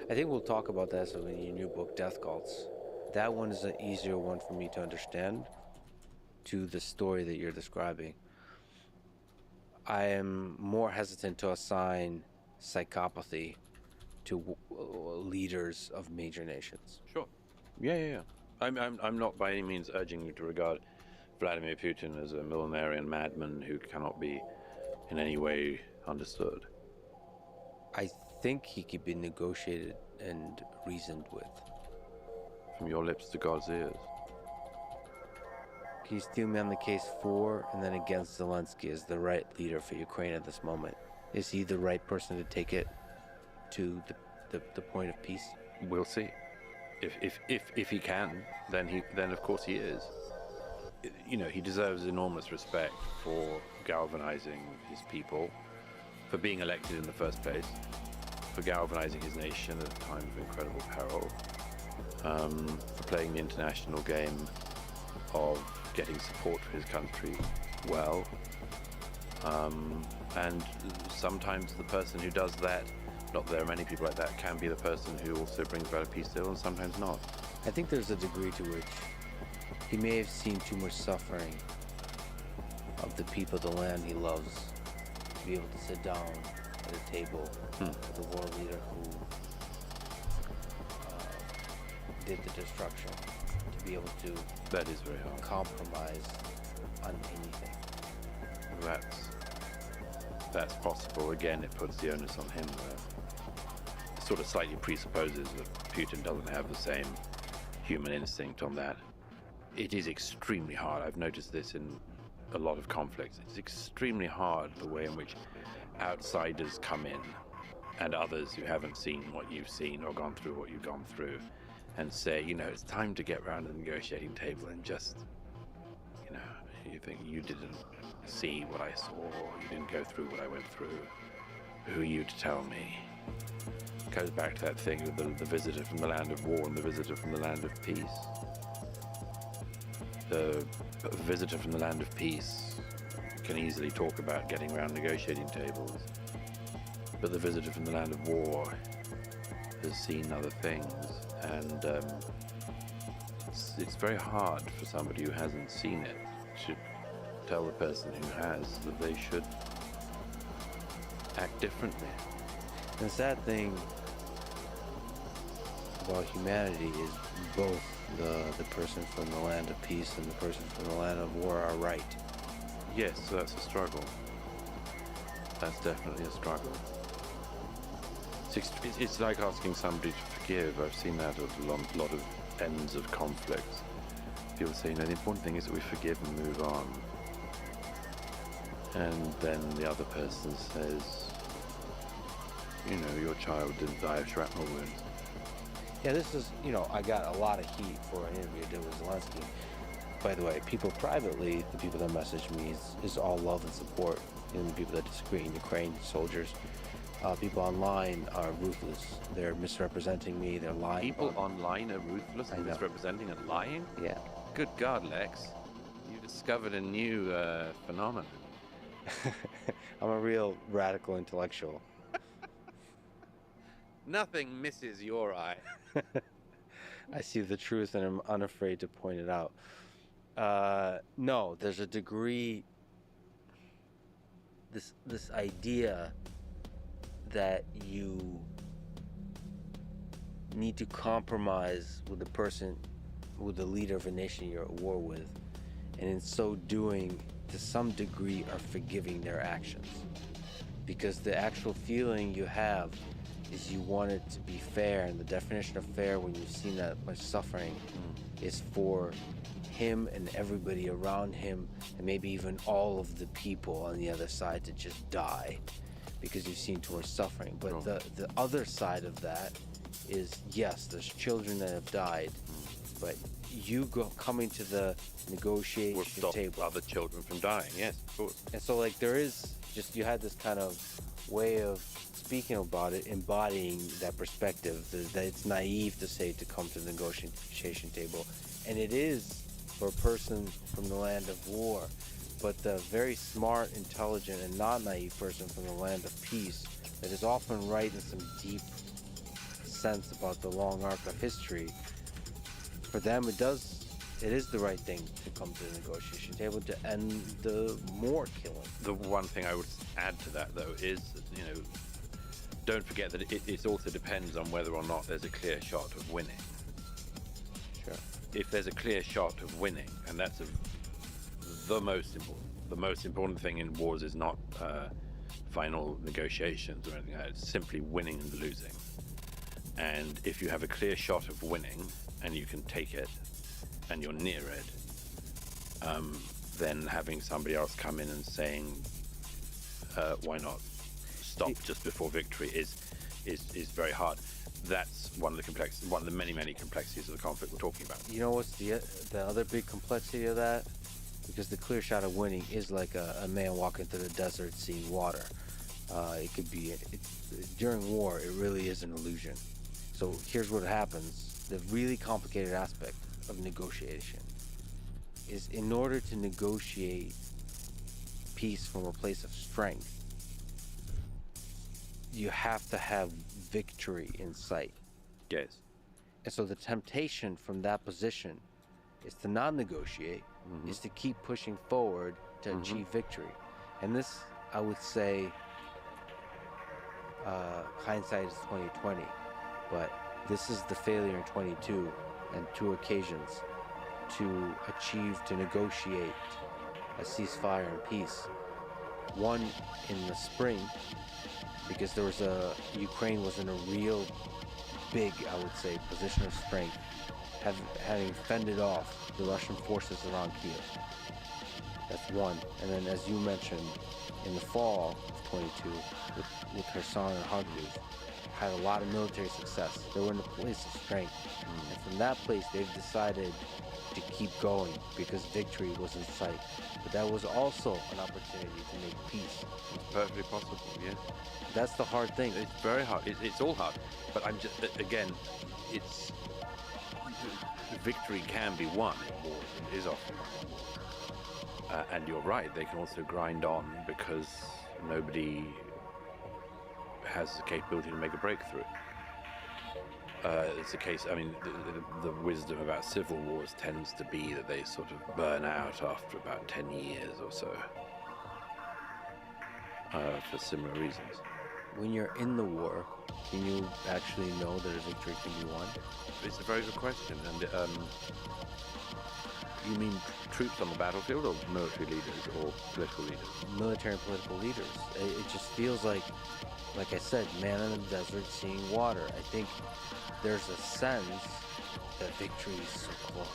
I think we'll talk about that in your new book, Death Cults. That one is an easier one for me to understand, to the story that you're describing, I am more hesitant to assign psychopathy to leaders of major nations. Sure. Yeah. I'm not by any means urging you to regard Vladimir Putin as a millenarian madman who cannot be in any way understood. I think he could be negotiated and reasoned with. From your lips to God's ears. Can you steel me on the case for and then against Zelensky as the right leader for Ukraine at this moment? Is he the right person to take it to the point of peace? We'll see. If he can, then of course he is. You know, he deserves enormous respect for galvanizing his people, for being elected in the first place, for galvanizing his nation at a time of incredible peril, for playing the international game of getting support for his country well. And sometimes the person who does that, not that there are many people like that, can be the person who also brings about a peace deal, and sometimes not. I think there's a degree to which he may have seen too much suffering of the people of the land he loves to be able to sit down at a table with a war leader who did the destruction, to be able to that is very hard. Compromise on anything. That's possible. Again, it puts the onus on him. It sort of slightly presupposes that Putin doesn't have the same human instinct on that. It is extremely hard. I've noticed this in a lot of conflicts. It's extremely hard the way in which outsiders come in and others who haven't seen what you've seen or gone through what you've gone through and say, you know, it's time to get around the negotiating table and just, you know, you think you didn't see what I saw, you didn't go through what I went through. Who are you to tell me? It goes back to that thing of the visitor from the land of war and the visitor from the land of peace. The visitor from the land of peace can easily talk about getting around negotiating tables, but the visitor from the land of war has seen other things, and it's very hard for somebody who hasn't seen it to tell the person who has that they should act differently. The sad thing about humanity is both the person from the land of peace and the person from the land of war are right. Yes, so that's a struggle. That's definitely a struggle. It's like asking somebody to forgive. I've seen that at a lot of ends of conflicts. People say, you know, the important thing is that we forgive and move on. And then the other person says, you know, your child didn't die of shrapnel wounds. Yeah, this is, you know, I got a lot of heat for an interview I did with Zelensky. By the way, people privately, the people that message me is all love and support. And the people that disagree in Ukraine, soldiers, people online are ruthless. They're misrepresenting me, they're lying. People online are ruthless and misrepresenting and lying? Yeah. Good God, Lex. You discovered a new phenomenon. I'm a real radical intellectual. Nothing misses your eye. I see the truth and I'm unafraid to point it out. No, there's a degree, this idea that you need to compromise with the person, with the leader of a nation you're at war with, and in so doing, to some degree, are forgiving their actions. Because the actual feeling you have is you want it to be fair, and the definition of fair when you've seen that much suffering is for him and everybody around him, and maybe even all of the people on the other side to just die because you've seen too much suffering. But the other side of that is, yes, there's children that have died, but you coming to the negotiation will stop table, other children from dying. Yes, of course. and so like there is just, you had this kind of way of speaking about it, embodying that perspective, that it's naive to say to come to the negotiation table, and it is for a person from the land of war. But the very smart, intelligent, and not naive person from the land of peace that is often right in some deep sense about the long arc of history, for them it does it is the right thing to come to the negotiation table to end the more killing. The one thing I would add to that, though, is, don't forget that it also depends on whether or not there's a clear shot of winning. Sure. If there's a clear shot of winning, and that's the most important. The most important thing in wars is not final negotiations or anything like that. It's simply winning and losing. And if you have a clear shot of winning and you can take it and you're near it, then having somebody else come in and saying, why not stop just before victory is very hard. That's one of the many complexities of the conflict we're talking about. You know what's the other big complexity of that? Because the clear shot of winning is like a man walking through the desert seeing water. It could be, during war, it really is an illusion. So here's what happens. The really complicated aspect of negotiation is, in order to negotiate peace from a place of strength, you have to have victory in sight. Yes. And so the temptation from that position is to not negotiate, is to keep pushing forward to achieve victory. And this, I would say, hindsight is 2020, but this is the failure in 22 and 2 occasions to negotiate a ceasefire and peace. One in the spring, because Ukraine was in a real big, I would say, position of strength, having fended off the Russian forces around Kiev. That's one. And then, as you mentioned, in the fall of 22, with Kherson and Kharkiv, had a lot of military success. They were in a place of strength. And from that place, they've decided to keep going because victory was in sight. But that was also an opportunity to make peace. It's perfectly possible, yes. That's the hard thing. It's very hard. It's all hard. But I'm just, again, victory can be won in war. It is often won. And you're right, they can also grind on because nobody has the capability to make a breakthrough. It's a case, I mean, the wisdom about civil wars tends to be that they sort of burn out after about 10 years or so, for similar reasons. When you're in the war, can you actually know that a victory can be won? It's a very good question. And you mean troops on the battlefield, or military leaders, or political leaders? Military and political leaders. It just feels like I said, man in the desert seeing water. I think there's a sense that victory is so close.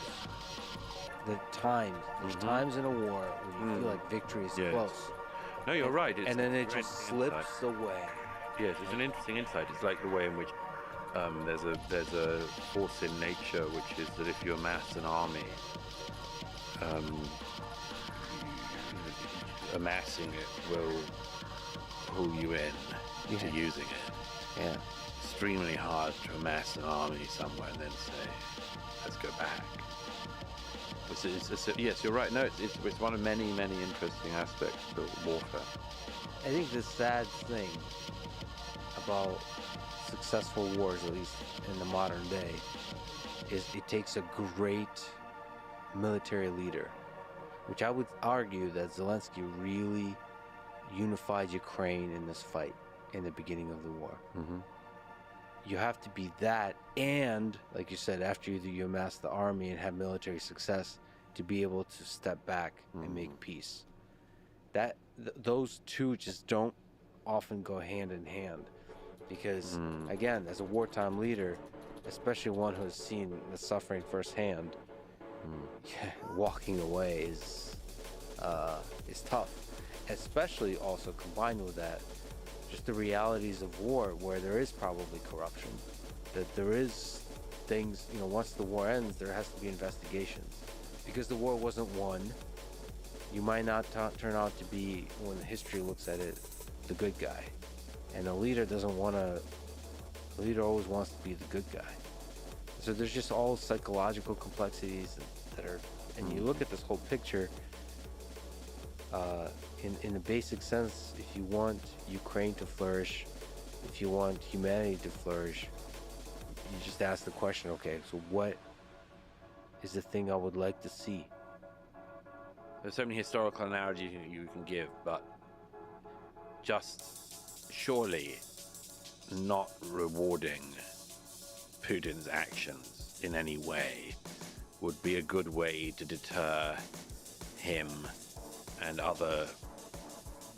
There's times in a war when you feel like victory is close. No, you're right. And then it just slips away. Yes, it's an interesting insight. It's like the way in which there's a force in nature, which is that if you amass an army, amassing it will pull you in to using it. Yeah. Extremely hard to amass an army somewhere and then say, let's go back. Yes, you're right. No, it's one of many interesting aspects of warfare. I think the sad thing about successful wars, at least in the modern day, is it takes a great military leader, which I would argue that Zelensky really unified Ukraine in this fight in the beginning of the war. You have to be that, and like you said, after you amass the army and have military success, to be able to step back and make peace. Those two just don't often go hand in hand, because again, as a wartime leader, especially one who has seen the suffering firsthand, walking away is tough. Especially also combined with that, just the realities of war, where there is probably corruption, that there is things, once the war ends, there has to be investigations. Because the war wasn't won, you might not turn out to be, when history looks at it, the good guy. And a leader always wants to be the good guy. So there's just all psychological complexities that are, and you look at this whole picture, in a basic sense, if you want Ukraine to flourish, if you want humanity to flourish, you just ask the question, okay, so what is the thing I would like to see. There's so many historical analogies you can give, but just surely not rewarding Putin's actions in any way would be a good way to deter him and other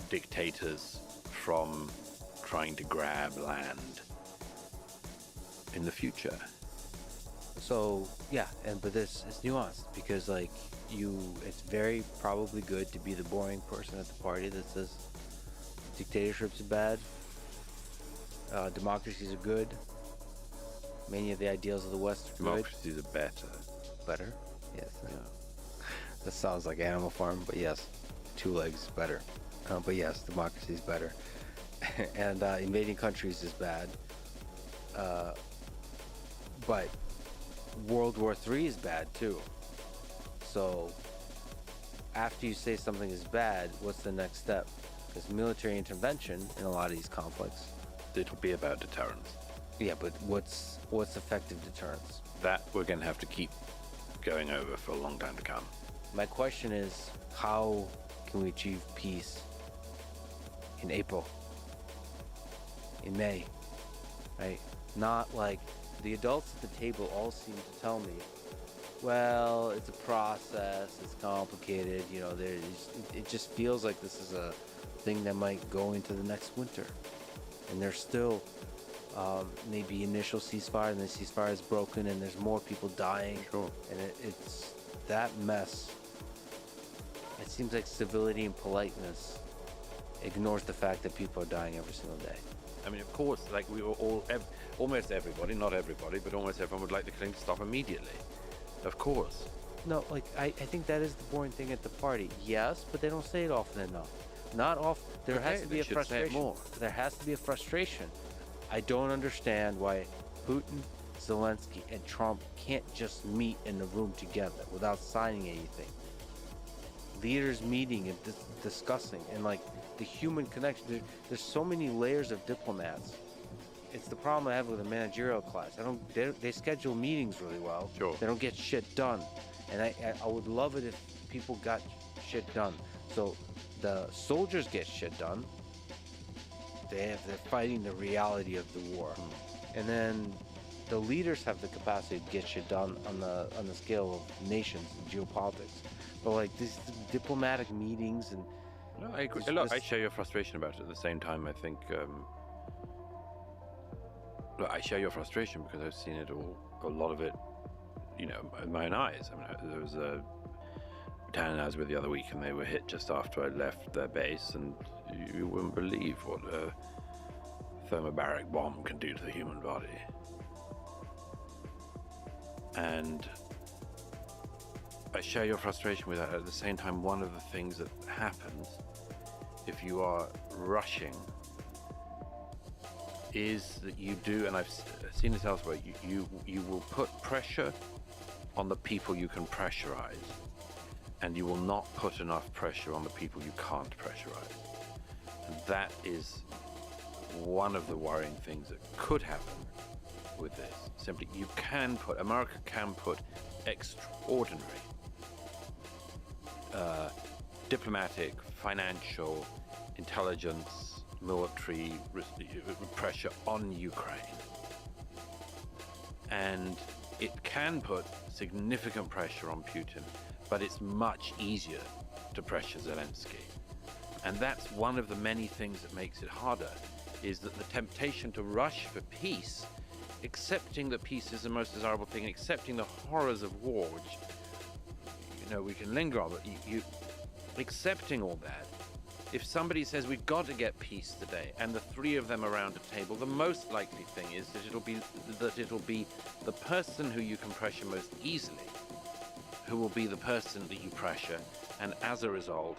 dictators from trying to grab land in the future. So yeah, but this is nuanced because like it's very probably good to be the boring person at the party that says dictatorships are bad, democracies are good, many of the ideals of the West are good. Democracies are better. Better? Yes. Yeah. That sounds like Animal Farm, but yes, 2 legs better. But yes, democracy is better. And invading countries is bad. But World War III is bad too. So after you say something is bad, what's the next step? Because military intervention in a lot of these conflicts, it'll be about deterrence. Yeah, but what's effective deterrence? That we're going to have to keep going over for a long time to come. My question is, how can we achieve peace in April, in May, right? Not like the adults at the table all seem to tell me, well, it's a process, it's complicated, you know, it just feels like this is a thing that might go into the next winter. And there's still maybe initial ceasefire, and the ceasefire is broken, and there's more people dying. Sure. And it's that mess. It seems like civility and politeness ignores the fact that people are dying every single day. I mean, of course, like we were all, almost everybody, not everybody, but almost everyone would like the killing to stop immediately. Of course. No, like, I think that is the boring thing at the party. Yes, but they don't say it often enough. Not often. There has to be a frustration. More. There has to be a frustration. I don't understand why Putin, Zelensky, and Trump can't just meet in the room together without signing anything. Leaders meeting and discussing, and like the human connection. There's so many layers of diplomats. It's the problem I have with the managerial class. They schedule meetings really well. Sure. They don't get shit done, and I would love it if people got shit done. So the soldiers get shit done. They're fighting the reality of the war, and then the leaders have the capacity to get shit done on the scale of nations and geopolitics. But like these diplomatic meetings and no, I agree. Look, I share your frustration about it. At the same time, I think look, I share your frustration because I've seen it all, a lot of it, you know, in my own eyes. I mean, there was a Dan and I was with the other week, and they were hit just after I left their base, and you wouldn't believe what a thermobaric bomb can do to the human body. And I share your frustration with that. At the same time, one of the things that happens if you are rushing is that you do, and I've seen this elsewhere, you will put pressure on the people you can pressurize, and you will not put enough pressure on the people you can't pressurize. And that is one of the worrying things that could happen with this. Simply, America can put extraordinary diplomatic, financial, intelligence, military pressure on Ukraine. And it can put significant pressure on Putin, but it's much easier to pressure Zelensky. And that's one of the many things that makes it harder, is that the temptation to rush for peace, accepting that peace is the most desirable thing, accepting the horrors of war, which, you know, we can linger on, but you accepting all that. If somebody says we've got to get peace today, and the three of them around a table, the most likely thing is that it'll be the person who you can pressure most easily, who will be the person that you pressure, and as a result,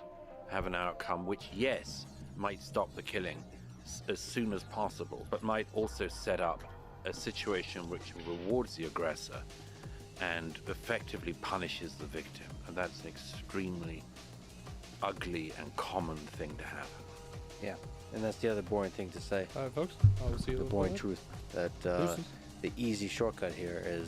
have an outcome which, yes, might stop the killing as soon as possible, but might also set up a situation which rewards the aggressor and effectively punishes the victim. And that's an extremely ugly and common thing to happen. Yeah, and that's the other boring thing to say. All right, folks. I'll see you the boring truth that the easy shortcut here is